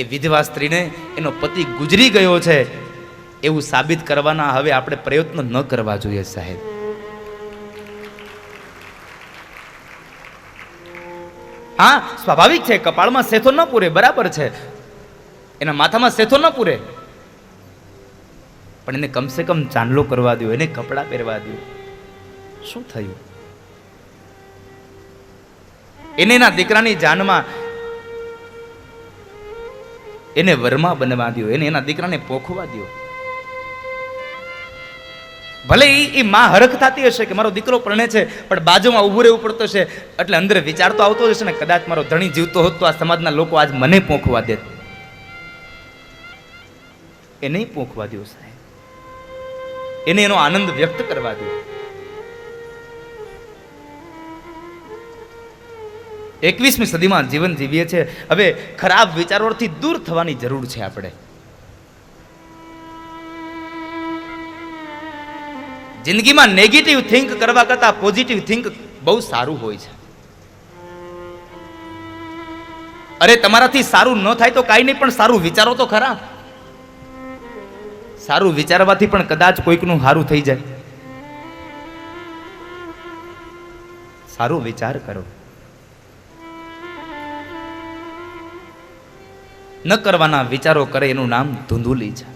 એ વિધવા સ્ત્રીને એનો પતિ ગુજરી ગયો છે એવું સાબિત કરવાના હવે આપણે પ્રયત્નો ન કરવા જોઈએ સાહેબ. હા, સ્વાભાવિક છે, કપાળમાં સેથો ન પૂરે, બરાબર છે, એના માથામાં સેથો ન પૂરે, પણ એને કમસે કમ ચાંદલો કરવા દો, એને કપડાં પહેરવા દો. શું થયું? એને એના દીકરાની જાનમાં એને વરમાં બનવા દો, એને એના દીકરાને પોખવા દો. ભલે એ માં હરખ થતી હશે કે મારો દીકરો પરણે છે, પણ બાજુમાં ઊભું રહેવું પડતું હશે, એટલે અંદર વિચાર તો આવતો હશે ને, કદાચ મારો ધણી જીવતો હોત તો આ સમાજના લોકો આજ મને પોખવા દે. એ નહીં પોખવા દો સાહેબ, એને એનો આનંદ વ્યક્ત કરવા દો. 21મી સદીમાં જીવન જીવીએ છીએ, હવે ખરાબ વિચારોથી દૂર થવાની જરૂર છે. આપણે જિંદગીમાં નેગેટિવ થિંક કરવા કરતા પોઝિટિવ થિંક બહુ સારું હોય છે. અરે તમારાથી સારું ન થાય તો કાંઈ નહીં, પણ સારું વિચારો તો ખરા. સારું વિચારવાથી પણ કદાચ કોઈકનું સારું થઈ જાય. સારું વિચાર કરો. ન કરવાના વિચારો કરે એનું નામ ધૂંધુલી છે.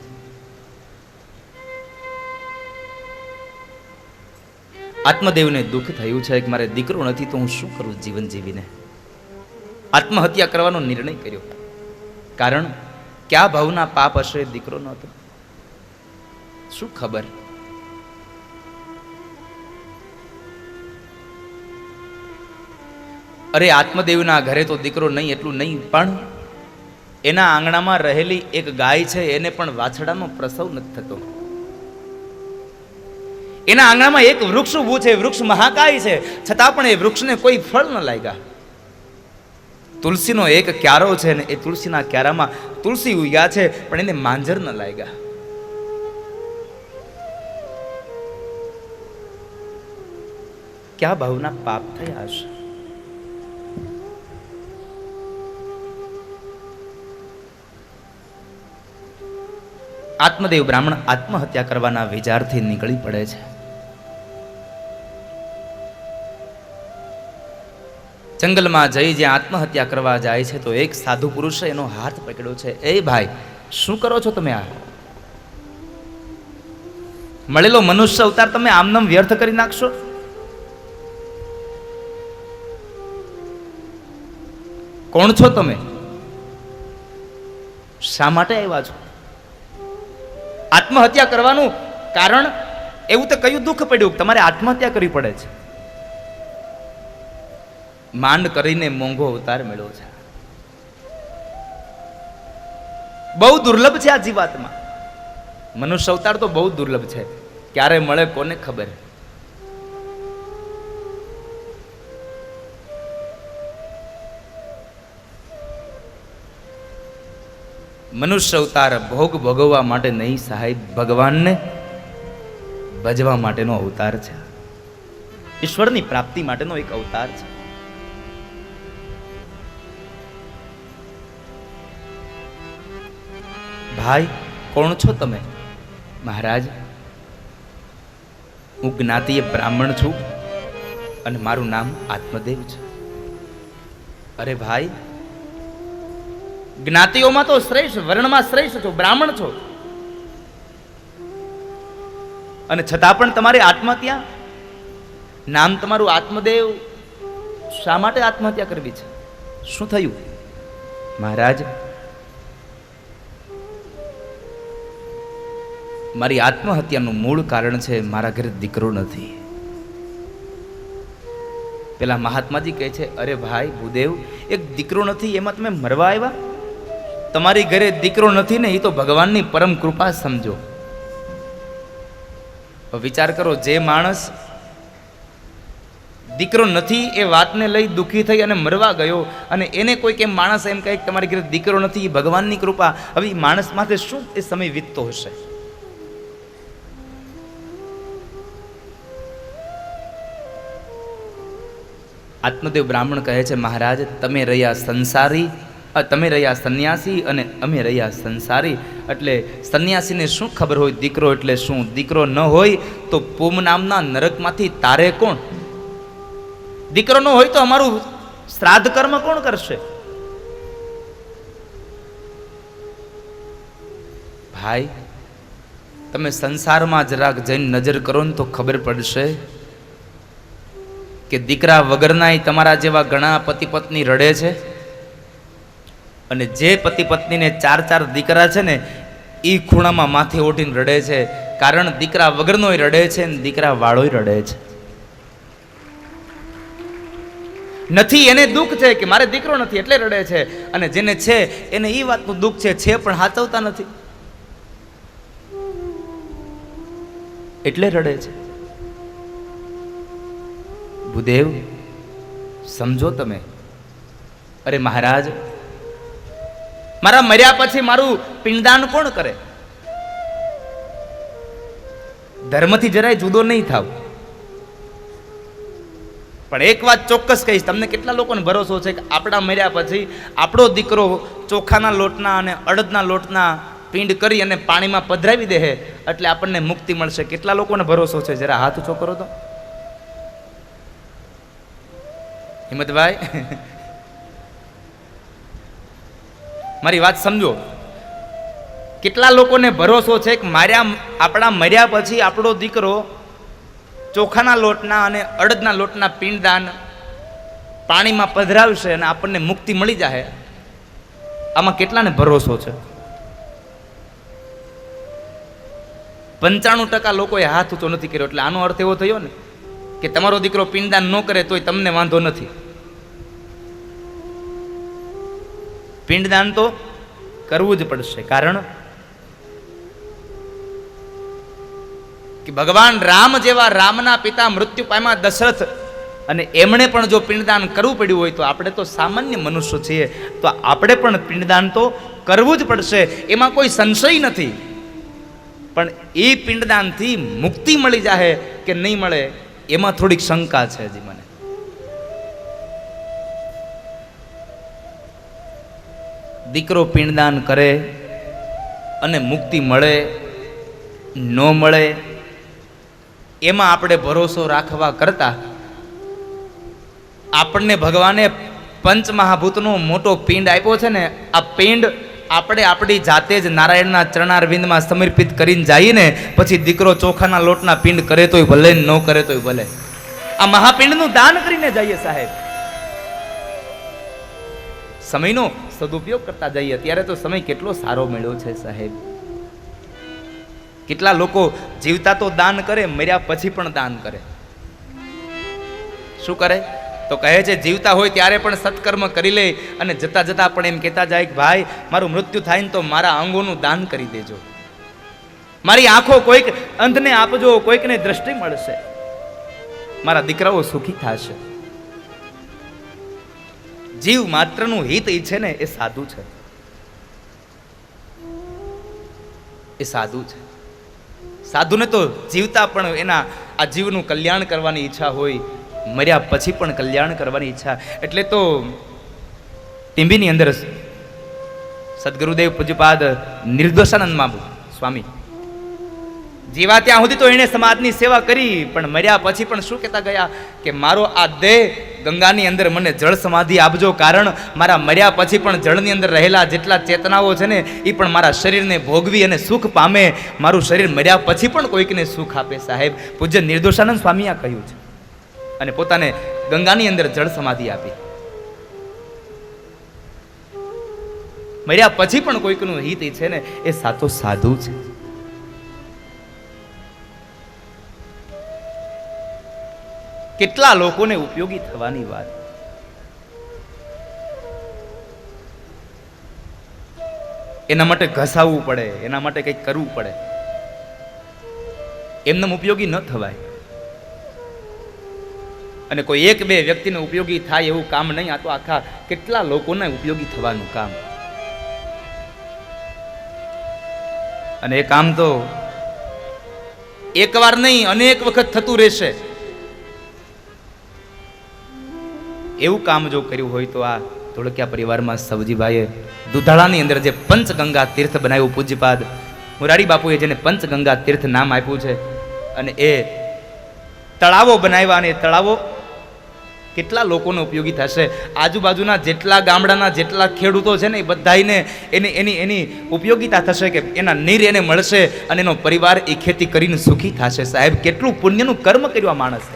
આત્મદેવને દુઃખ થયું છે કે મારે દીકરો નથી તો હું શું કરું જીવન જીવીને. આત્મહત્યા કરવાનો નિર્ણય કર્યો. કારણ ક્યાં ભાવના પાપ હશે? દીકરો નહોતો. શું ખબર? અરે આત્મદેવના ઘરે તો દીકરો નહીં એટલું નહીં, પણ એના આંગણામાં રહેલી એક ગાય છે એને પણ વાછડાનો પ્રસવ નથી થતો. એના આંગણામાં એક વૃક્ષ ઊભું છે, વૃક્ષ મહાકાય છે, છતાં પણ એ વૃક્ષને કોઈ ફળ ન લાગ્યા. તુલસીનો એક ક્યારો છે ને એ તુલસીના ક્યારામાં તુલસી ઉગ્યા છે, પણ એને માંજર ન લાગ્યા. ક્યાં ભાવના પાપ થયા હશે? આત્મદેવ બ્રાહ્મણ આત્મહત્યા કરવાના વિચારથી નીકળી પડે છે. જંગલમાં જઈ જ્યાં આત્મહત્યા કરવા જાય છે તો એક સાધુ પુરુષે એનો હાથ પકડ્યો છે. એ ભાઈ, શું કરો છો તમે? આ મળેલો મનુષ્ય અવતાર તમે આમનામ વ્યર્થ કરી નાખશો? કોણ છો તમે? શા માટે આવ્યા છો? આત્મહત્યા કરવાનું કારણ એવું તો કયું દુઃખ પડ્યું તમારે આત્મહત્યા કરવી પડે છે? માંડ કરીને મોંઘો અવતાર મેળવ્યો છે. બહુ દુર્લભ છે આ જીવાતમાં. મનુષ્ય અવતાર તો બહુ દુર્લભ છે. ક્યારે મળે કોને ખબર. મનુષ્ય અવતાર ભોગ ભોગવવા માટે નહીં સાહેબ, ભગવાનને ભજવા માટેનો અવતાર છે. ઈશ્વરની પ્રાપ્તિ માટેનો એક અવતાર છે. ભાઈ, કોણ છો તમે? મહારાજ, હું જ્ઞાતિએ બ્રાહ્મણ છું અને મારું નામ આત્મદેવ છે. અરે ભાઈ, જ્ઞાતિઓમાં તો શ્રેષ્ઠ, વર્ણમાં શ્રેષ્ઠ છો, બ્રાહ્મણ છો, અને છતાં પણ તમારી આત્મહત્યા, નામ તમારું આત્મદેવ, શા માટે આત્મહત્યા કરવી છે? શું થયું? મહારાજ, મારી આત્મહત્યાનું મૂળ કારણ છે મારા ઘરે દીકરો નથી. પેલા મહાત્માજી કહે છે, અરે ભાઈ ભૂદેવ, એક દીકરો નથી એમાં તમે મરવા આવ્યા? તમારી ઘરે દીકરો નથી ને, એ તો ભગવાનની પરમ કૃપા સમજો. વિચાર કરો, જે માણસ દીકરો નથી એ વાતને લઈ દુઃખી થઈ અને મરવા ગયો, અને એને કોઈ કેમ માણસ એમ કહે કે તમારી ઘરે દીકરો નથી, એ ભગવાનની કૃપા. હવે એ માણસ માથે શું એ સમય વીતતો હશે? આત્મદેવ બ્રાહ્મણ કહે છે, મહારાજ, તમે રહ્યા સંસારી, તમે રહ્યા સંન્યાસી અને અમે રહ્યા સંસારી. એટલે સંન્યાસીને શું ખબર હોય દીકરો એટલે શું? દીકરો ન હોય તો પૂમ નામના નરકમાંથી તારે કોણ? દીકરો ન હોય તો અમારું શ્રાદ્ધ કર્મ કોણ કરશે? ભાઈ, તમે સંસારમાં જરાક જઈને નજર કરો ને તો ખબર પડશે કે દીકરા વગરનાય તમારા જેવા ઘણા પતિ પત્ની રડે છે, અને જે પતિ પત્નીને 4 દીકરા છે ને, એ ખૂણામાં માથે ઓઢીને રડે છે. કારણ દીકરા વગરનોય રડે છે ને દીકરા વાળોય રડે છે. નથી એને દુઃખ છે કે મારે દીકરો નથી એટલે રડે છે, અને જેને છે એને એ વાતનું દુઃખ છે પણ હાચવતા નથી એટલે રડે છે. ભૂદેવ, સમજો તમે. અરે મહારાજ, મારા મર્યા પછી મારું પિંડદાન કોણ કરે? ધર્મથી જરાય જુદો નહીં થાવ. પણ એક વાત ચોક્કસ કહીશ તમને, કેટલા લોકોને ભરોસો છે કે આપણા મર્યા પછી આપણો દીકરો ચોખાના લોટના અને અડદના લોટના પિંડ કરી અને પાણીમાં પધરાવી દે એટલે આપણને મુક્તિ મળશે? કેટલા લોકોને ભરોસો છે? જરા હાથ ઊંચો કરો તો. હિંમતભાઈ, મારી વાત સમજો. કેટલા લોકોને ભરોસો છે કે આપણા મર્યા પછી આપણો દીકરો ચોખાના લોટના અને અડદના લોટના પિંડદાન પાણીમાં પધરાવશે અને આપણને મુક્તિ મળી જાય? આમાં કેટલાને ભરોસો છે? 95% લોકોએ હાથ ઊંચો નથી કર્યો. એટલે આનો અર્થ એવો થયો ને કે તમારો દીકરો પિંડદાન ન કરે તોય તમને વાંધો નથી. પિંડદાન તો કરવું જ પડશે. કારણ કે ભગવાન રામ જેવા, રામના પિતા મૃત્યુ પામ્યા દશરથ, અને એમણે પણ જો પિંડદાન કરવું પડ્યું હોય તો આપણે તો સામાન્ય મનુષ્યો છીએ, તો આપણે પણ પિંડદાન તો કરવું જ પડશે. એમાં કોઈ સંશય નથી. પણ એ પિંડદાનથી મુક્તિ મળી જાય કે નહીં મળે એમાં થોડીક શંકા છે હજી મને. દીકરો પિંડદાન કરે અને મુક્તિ મળે ન મળે એમાં આપણે ભરોસો રાખવા કરતા આપણને ભગવાને પંચમહાભૂતનો મોટો પિંડ આપ્યો છે ને, આ પિંડ આપણે આપણી જાતે જ નારાયણના ચરણારવિંદમાં સમર્પિત કરીને જઈએ ને, પછી દીકરો ચોખાના લોટના પિંડ કરે તોય ભલે, ન કરે તોય ભલે. આ મહાપિંડનું દાન કરીને જઈએ સાહેબ. સમયનો સદુપયોગ કરતા જઈએ. અત્યારે તો સમય કેટલો સારો મળ્યો છે સાહેબ. કેટલા લોકો જીવતા તો દાન કરે, મર્યા પછી પણ દાન કરે. શું કરે? તો કહે છે જીવતા હોય ત્યારે પણ સત્કર્મ કરી લે, અને જતા જતા પણ એમ કહેતા જાય કે ભાઈ મારું મૃત્યુ થાય ને તો મારા અંગોનું દાન કરી દેજો, મારી આંખો કોઈક અંધને આપજો, કોઈકને દ્રષ્ટિ મળશે, મારા દીકરાઓ સુખી થશે. જીવ માત્રનું હિત ઈચ્છે ને એ સાધુ છે, એ સાધુ છે. સાધુને તો જીવતા પણ એના આ જીવનું કલ્યાણ કરવાની ઈચ્છા હોય, મર્યા પછી પણ કલ્યાણ કરવાની ઈચ્છા. એટલે તો ટીંબીની અંદર સદગુરુદેવ પૂજ્યપાદ નિર્દોષાનંદ સ્વામી જીવા ત્યાં સુધી તો એણે સમાજની સેવા કરી, પણ મર્યા પછી પણ શું કહેતા ગયા કે મારો આ દેહ ગંગાની અંદર મને જળ સમાધિ આપજો, કારણ મારા મર્યા પછી પણ જળની અંદર રહેલા જેટલા ચેતનાઓ છે ને એ પણ મારા શરીરને ભોગવી અને સુખ પામે. મારું શરીર મર્યા પછી પણ કોઈકને સુખ આપે સાહેબ. પૂજ્ય નિર્દોષાનંદ સ્વામી આ કહ્યું છે, અને પોતાને ગંગાની અંદર જળ સમાધિ આપી. મર્યા પછી પણ કોઈકનું હિત છે ને એ સાચો સાધુ છે. કેટલા લોકોને ઉપયોગી થવાની વાત. એના માટે ઘસાવવું પડે, એના માટે કંઈક કરવું પડે. એમને ઉપયોગી ન થવાય. અને કોઈ એક બે વ્યક્તિને ઉપયોગી થાય એવું કામ નહીં, આ તો આખા કેટલા લોકોને ઉપયોગી થવાનું કામ. અને એ કામ તો એકવાર નહીં અનેક વખત થતું રહેશે. એવું કામ જો કર્યું હોય તો આ ધોળકિયા પરિવારમાં સવજીભાઈએ દુધાળાની અંદર જે પંચગંગા તીર્થ બનાવ્યું, પૂજ્યપાદ મોરારી બાપુએ જેને પંચગંગા તીર્થ નામ આપ્યું છે, અને એ તળાવો બનાવ્યા, અને તળાવો કેટલા લોકોને ઉપયોગી થશે. આજુબાજુના જેટલા ગામડાના જેટલા ખેડૂતો છે ને એ બધાને એની ઉપયોગિતા થશે, કે એના નીર એને મળશે, અને એનો પરિવાર એ ખેતી કરીને સુખી થશે. સાહેબ કેટલું પુણ્યનું કર્મ કર્યું આ માણસે.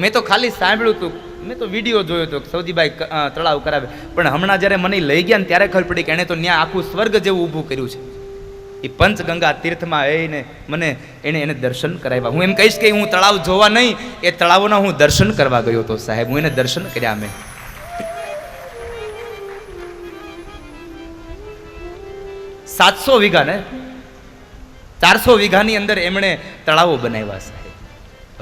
મેં તો ખાલી સાંભળ્યું હતું, મેં તો વિડીયો જોયો હતો સૌજીભાઈ તળાવ કરાવે, પણ હમણાં જ્યારે મને લઈ ગયા ને ત્યારે ખબર પડી કે એણે તો ત્યાં આખું સ્વર્ગ જેવું ઊભું કર્યું છે. એ પંચગંગા તીર્થમાં એને મને એને દર્શન કરાવ્યા. હું એમ કહીશ કે હું તળાવ જોવા નહીં, એ તળાવોના હું દર્શન કરવા ગયો હતો સાહેબ. હું એને દર્શન કર્યા. મેં 700 વીઘા ને 400 વીઘાની અંદર એમણે તળાવો બનાવ્યા સાહેબ.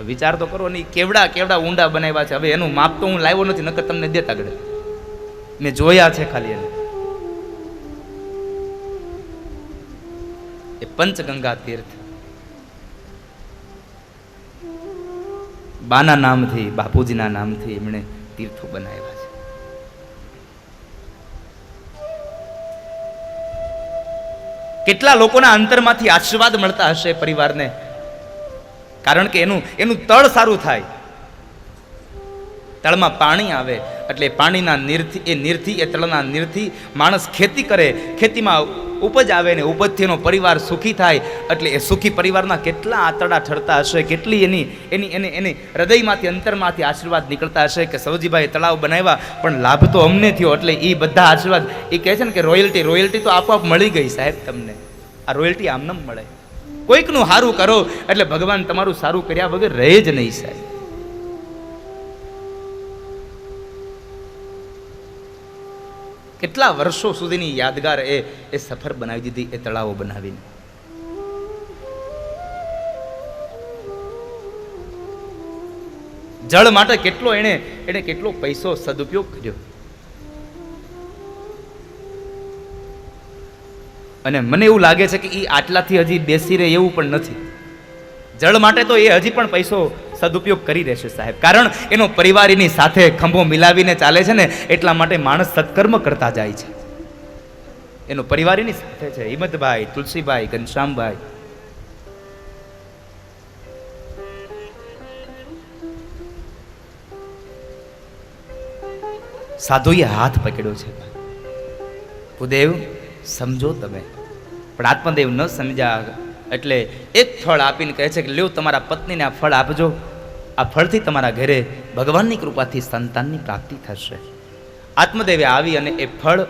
વિચાર તો કરો ને, કેવડા કેવડા ઊંડા બનાવ્યા છે. હવે એનું માપ તો હું લાવ્યો નથી, નકર તમને દેતા આગળ. મેં જોયા છે ખાલી એને. એ પંચગંગા તીર્થ બાના નામથી, બાપુજીના નામથી એમણે તીર્થો બનાવ્યા છે. કેટલા લોકોના અંતરમાંથી આશીર્વાદ મળતા હશે પરિવારને, કારણ કે એનું તળ સારું થાય. તળમાં પાણી આવે એટલે પાણીના નીરથી, એ નીરથી, એ તળના નીરથી માણસ ખેતી કરે, ખેતીમાં ઉપજ આવે ને ઉપજથી એનો પરિવાર સુખી થાય. એટલે એ સુખી પરિવારના કેટલા આંતરડા ઠરતા હશે, કેટલી એની હૃદયમાંથી, અંતરમાંથી આશીર્વાદ નીકળતા હશે કે સવજીભાઈ તળાવ બનાવ્યા પણ લાભ તો અમને થયો. એટલે એ બધા આશીર્વાદ, એ કહે છે ને કે રોયલ્ટી તો આપોઆપ મળી ગઈ સાહેબ તમને. આ રોયલ્ટી આમ ન મળે. કોઈકનું સારું કરો એટલે ભગવાન તમારું સારું કર્યા વગર રહે જ નહીં સાહેબ. કેટલા વર્ષો સુધીની યાદગાર એ સફર બનાવી દીધી એ તળાવો બનાવીને. જળ માટે કેટલો એને કેટલો પૈસો સદુપયોગ કર્યો. અને મને એવું લાગે છે કે એ આટલાથી હજી બેસી રહે એવું પણ નથી. જળ માટે તો એ હજી પણ પૈસો સદુપયોગ કરી રહેશે સાહેબ, કારણ એનો પરિવાર એની સાથે ખંભો મિલાવીને ચાલે છે ને, એટલા માટે માણસ સત્કર્મ કરતા જાય છે. એનો પરિવાર એની સાથે છે. હિંમતભાઈ, તુલસીભાઈ, ઘનશ્યામભાઈ, સાધુએ હાથ પકડ્યો છે. ભૂદેવ સમજો તમે. પણ આત્મદેવ ન સમજ્યા. એટલે એક ફળ આપીને કહે છે કે લ્યો તમારા પત્નીને આ ફળ આપજો. આ ફળથી તમારા ઘરે ભગવાનની કૃપાથી સંતાનની પ્રાપ્તિ થશે. આત્મદેવે આવી અને એ ફળ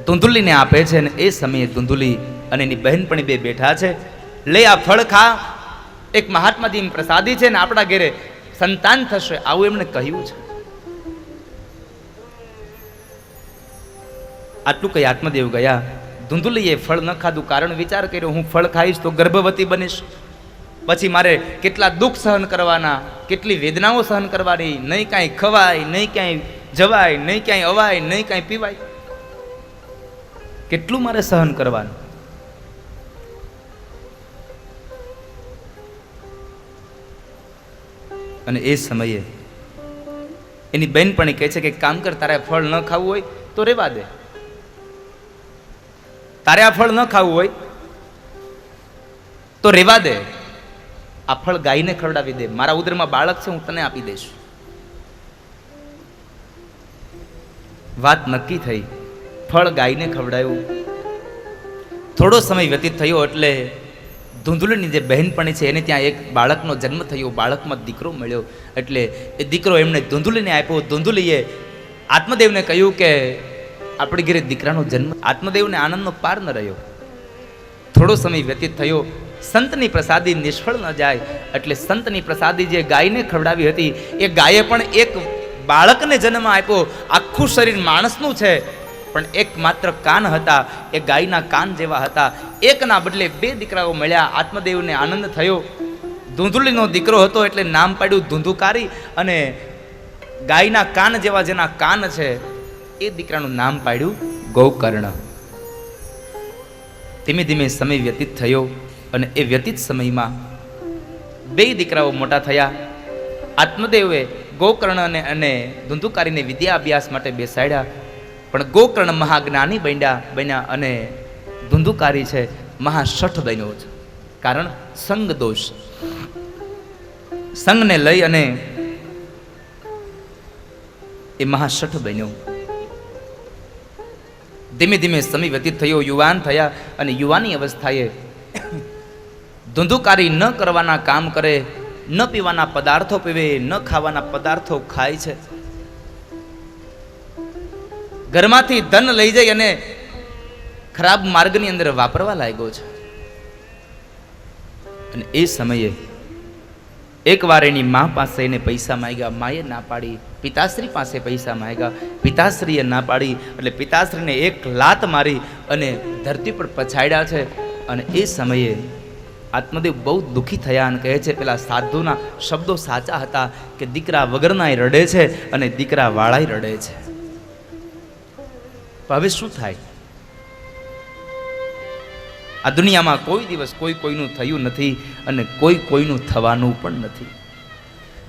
ધુંધુલીને આપે છે. અને એ સમયે ધુંધુલી અને એની બહેનપણી બે બેઠા છે. લે આ ફળ ખા, એક મહાત્માજી પ્રસાદી છે ને આપણા ઘરે સંતાન થશે, આવું એમણે કહ્યું છે. આટલું કઈ આત્મદેવ ગયા. ધુંધુલીએ ફળ ન ખાધું, કારણ વિચાર કર્યો હું ફળ ખાઈશ તો ગર્ભવતી બનીશ, પછી મારે કેટલા દુઃખ સહન કરવાના, કેટલી વેદનાઓ સહન કરવાની, નહીં કાંઈ ખવાય, નહીં ક્યાંય જવાય, નહીં ક્યાંય અવાય, નહીં કાંઈ પીવાય, કેટલું મારે સહન કરવાનું. અને એ સમયે એની બહેનપણી કહે છે કે કામ કર, તારે ફળ ન ખાવું હોય તો રેવા દે. તારે આ ફળ ન ખાવું હોય તો રેવા દે. આ ફળ ગાયને ખવડાવી દે. મારા ઉદરમાં બાળક છે, હું તને આપી દઈશ. વાત નક્કી થઈ. ફળ ગાયને ખવડાવ્યું. થોડો સમય વ્યતીત થયો એટલે ધુંધુલીની જે બહેનપણી છે એને ત્યાં એક બાળકનો જન્મ થયો. બાળકમાં દીકરો મળ્યો. એટલે એ દીકરો એમણે ધુંધુલીને આપ્યો. ધુંધુલીએ આત્મદેવને કહ્યું કે આપણી ઘરે દીકરાનો જન્મ. આત્મદેવને આનંદનો પાર ન રહ્યો. થોડો સમય વ્યતીત થયો. સંતની પ્રસાદી નિષ્ફળ ન જાય એટલે સંતની પ્રસાદી જે ગાયને ખવડાવી હતી એ ગાયે પણ એક બાળકને જન્મ આપ્યો. આખું શરીર માણસનું છે પણ એક માત્ર કાન હતા એ ગાયના કાન જેવા હતા. એકના બદલે બે દીકરાઓ મળ્યા. આત્મદેવને આનંદ થયો. ધુંધુલીનો દીકરો હતો એટલે નામ પાડ્યું ધુંધુકારી, અને ગાયના કાન જેવા જેના કાન છે એ દીકરાનું નામ પાડ્યું ગોકર્ણ. ધીમે ધીમે સમય વ્યતીત થયો અને એ વ્યતીત સમયમાં બે દીકરાઓ મોટા થયા. આત્મદેવે ગોકર્ણ અને ધુંધુકારીને વિદ્યા અભ્યાસ માટે બેસાડ્યા. પણ ગોકર્ણ મહાજ્ઞાની બન્યા અને ધુંધુકારી છે મહાશઠ બન્યો છે. કારણ સંગ દોષ. સંગને લઈ અને એ મહાશઠ બન્યો. ધીમે ધીમે સમય વ્યતીત થયો. યુવાન થયા અને યુવાની અવસ્થાએ ધુંધુકારી ન કરવાના કામ કરે, ન પીવાના પદાર્થો પીવે, ન ખાવાના પદાર્થો ખાય છે. ઘરમાંથી ધન લઈ જઈ અને ખરાબ માર્ગની અંદર વાપરવા લાગ્યો છે. અને એ સમયે એકવાર એની મા પાસે એને પૈસા માંગ્યા. માએ ના પાડી. પિતાશ્રી પાસે પૈસા માંગ્યા. પિતાશ્રીએ ના પાડી એટલે પિતાશ્રીને એક લાત મારી અને ધરતી પર પછાડ્યા છે. અને એ સમયે આત્મદેવ બહુ દુઃખી થયા અને કહે છે પેલા સાધુના શબ્દો સાચા હતા કે દીકરા વગરનાય રડે છે અને દીકરા વાળાય રડે છે. હવે શું થાય? આ દુનિયામાં કોઈ દિવસ કોઈ કોઈનું થયું નથી અને કોઈ કોઈનું થવાનું પણ નથી.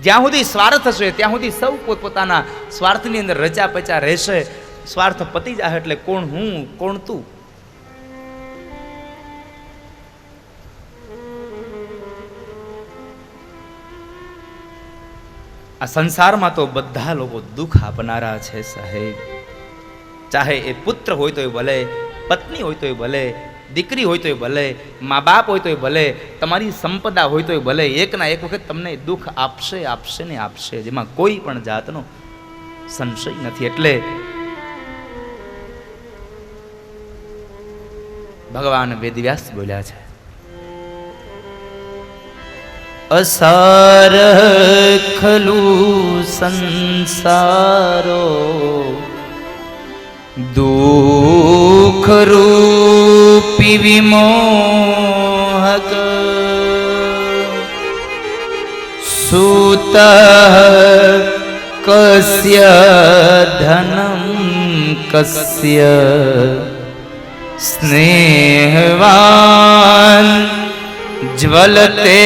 જ્યાં સુધી સ્વાર્થ હશે ત્યાં સુધી સૌ પોતપોતાના સ્વાર્થની અંદર રચા પચા રહેશે. સ્વાર્થ પતી જાય એટલે કોણ હું કોણ તું. આ સંસારમાં તો બધા લોકો દુઃખ આપનારા છે સાહેબ. ચાહે એ પુત્ર હોય તોય ભલે, પત્ની હોય તોય ભલે, દીકરી હોય તોય ભલે, મા બાપ હોય તોય ભલે, તમારી સંપદા હોય તોય ભલે, એકના એક વખત તમને દુઃખ આપશે આપશે ને આપશે. જેમાં કોઈ પણ જાતનો સંશય નથી. એટલે ભગવાન વેદવ્યાસ બોલ્યા છે, અસાર ખલુ સંસારો દુઃખ રૂપી વિમોહક સુત કસ્ય ધનમ કસ્ય સ્નેહવાન જ્વલતે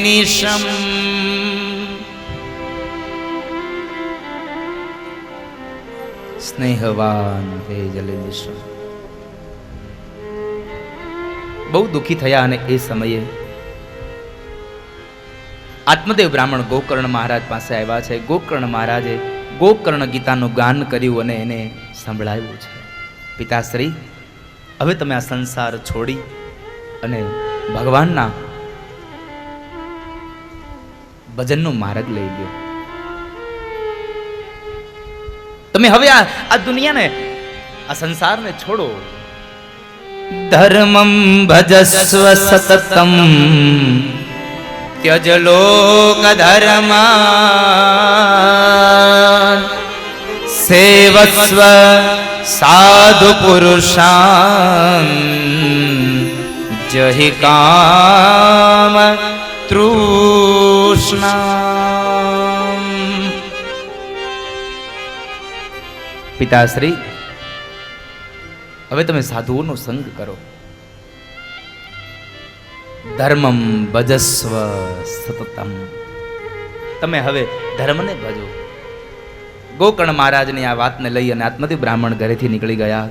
નિશમ. સ્નેહવાન તે જલે નિશમ. બહુ દુઃખી થયા અને એ સમયે આત્મદેવ બ્રાહ્મણ ગોકર્ણ મહારાજ પાસે આવ્યા છે. ગોકર્ણ મહારાજે ગોકર્ણ ગીતાનું ગાન કર્યું અને એને સંભળાવ્યું છે. પિતાશ્રી, હવે તમે આ સંસાર છોડી અને ભગવાનના ભજનનો માર્ગ લઈ લ્યો. તમે હવે આ દુનિયાને, આ સંસારને છોડો. ધર્મમ ભજસ્વ સતતમ ત્યજ લોક ધર્મા સેવસ્વ સાધુ પુરુષાન જહિ કામ તૃષ્ણા. પિતાશ્રી, હવે તમે સાધુઓનો સંગ કરો. ધર્મમ ભજસ્વ સતતમ, તમે હવે ધર્મને ભજો. ગોકર્ણ મહારાજની આ વાતને લઈ અને આત્મદેવ બ્રાહ્મણ ઘરેથી નીકળી ગયા.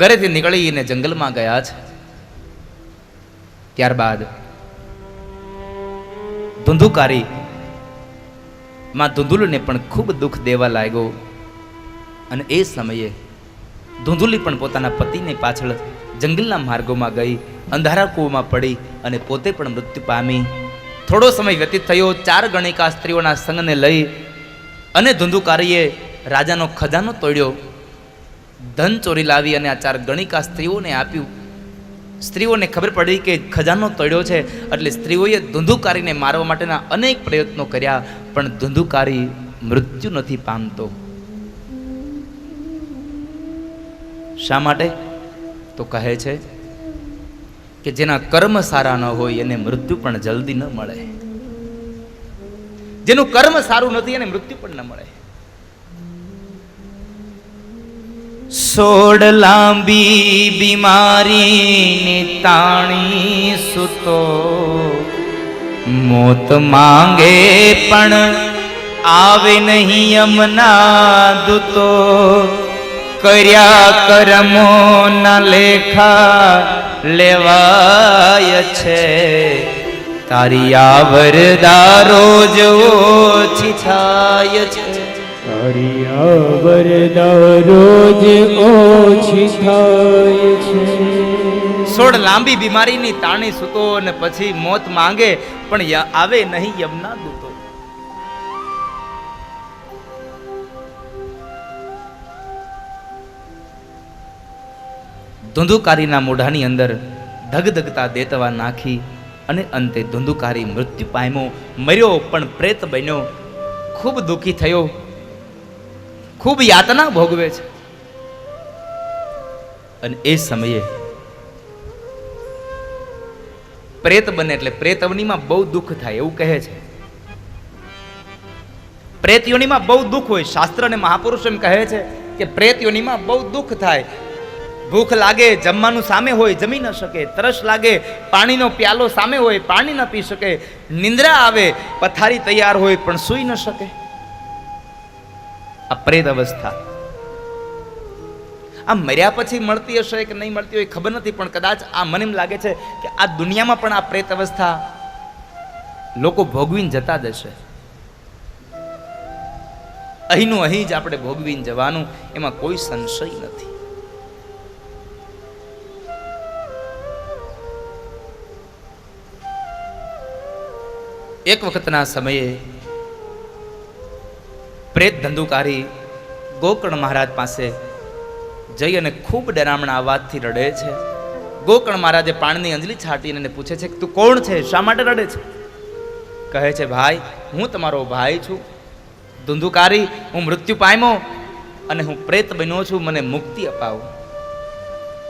ઘરેથી નીકળીને જંગલમાં ગયા છે. ત્યારબાદ ધુંધુકારી માં ધુંધુલીને પણ ખૂબ દુઃખ દેવા લાગ્યો અને એ સમયે ધુંધુલી પણ પોતાના પતિને પાછળ જંગલના માર્ગોમાં ગઈ, અંધારા કૂવામાં પડી અને પોતે પણ મૃત્યુ પામી. થોડો સમય વ્યતીત થયો. 4 ગણિકા સ્ત્રીઓના સંગને લઈ અને ધુંધુકારીએ રાજાનો ખજાનો તોડ્યો, ધન ચોરી લાવી અને આ 4 ગણિકા સ્ત્રીઓને આપ્યું. સ્ત્રીઓને ખબર પડી કે ખજાનો તોડ્યો છે, એટલે સ્ત્રીઓએ ધુંધુકારીને મારવા માટેના અનેક પ્રયત્નો કર્યા, પણ ધુંધુકારી મૃત્યુ નથી પામતો. શા માટે? તો કહે છે કે જેના કર્મ સારા ન હોય એને મૃત્યુ પણ જલ્દી ન મળે. જેનું કર્મ સારું નથી એને મૃત્યુ પણ ન મળે. સોડ લાંબી બીમારી તાણી સુતો મોત માંગે પણ આવે નહીં યમના દૂતો. કર્યા કર્મો ના લેખા લેવાય છે, તારી આવરદા રોજ ઓછી થાય છે. તારી આવરદા રોજ ઓછી થાય છે. સોળ લાંબી બીમારીની તાણી સૂતો અને પછી મોત માંગે પણ આવે નહીં યમના દૂતો. ધુંધુકારીના મોઢાની અંદર ધગધગતા દેતવા નાખી અને અંતે ધુંધુકારી મૃત્યુ પામ્યો. મર્યો પણ પ્રેત બન્યો. ખૂબ દુઃખી થયો, ખૂબ યાતના ભોગવે છે. અને એ સમયે પ્રેત બને એટલે પ્રેત અવનીમાં બહુ દુઃખ થાય એવું કહે છે. પ્રેત યોનીમાં બહુ દુઃખ હોય. શાસ્ત્ર અને મહાપુરુષ એમ કહે છે કે પ્રેત યોનીમાં બહુ દુઃખ થાય. ભૂખ લાગે, જમવાનું સામે હોય, જમી ન શકે. તરસ લાગે, પાણીનો પ્યાલો સામે હોય, પાણી ન પી શકે. નિંદ્રા આવે, પથારી તૈયાર હોય પણ સૂઈ ન શકે. આ પ્રેત અવસ્થા. આ મર્યા પછી મળતી હશે કે નહીં મળતી હોય ખબર નથી, પણ કદાચ આ મને એમ લાગે છે કે આ દુનિયામાં પણ આ પ્રેત અવસ્થા લોકો ભોગવીને જતા જ હશે. અહીંનું અહીં જ આપણે ભોગવીને જવાનું, એમાં કોઈ સંશય નથી. એક વખતના સમયે પ્રેત ધંધુકારી ગોકર્ણ મહારાજ પાસે જઈ અને ખૂબ ડરામણા અવાજથી રડે છે. ગોકર્ણ મહારાજે પાણીની અંજલી છાંટીને એને પૂછે છે કે તું કોણ છે, શા માટે રડે છે? કહે છે, ભાઈ હું તમારો ભાઈ છું ધુંધુકારી. હું મૃત્યુ પામ્યો અને હું પ્રેત બન્યો છું, મને મુક્તિ અપાવો.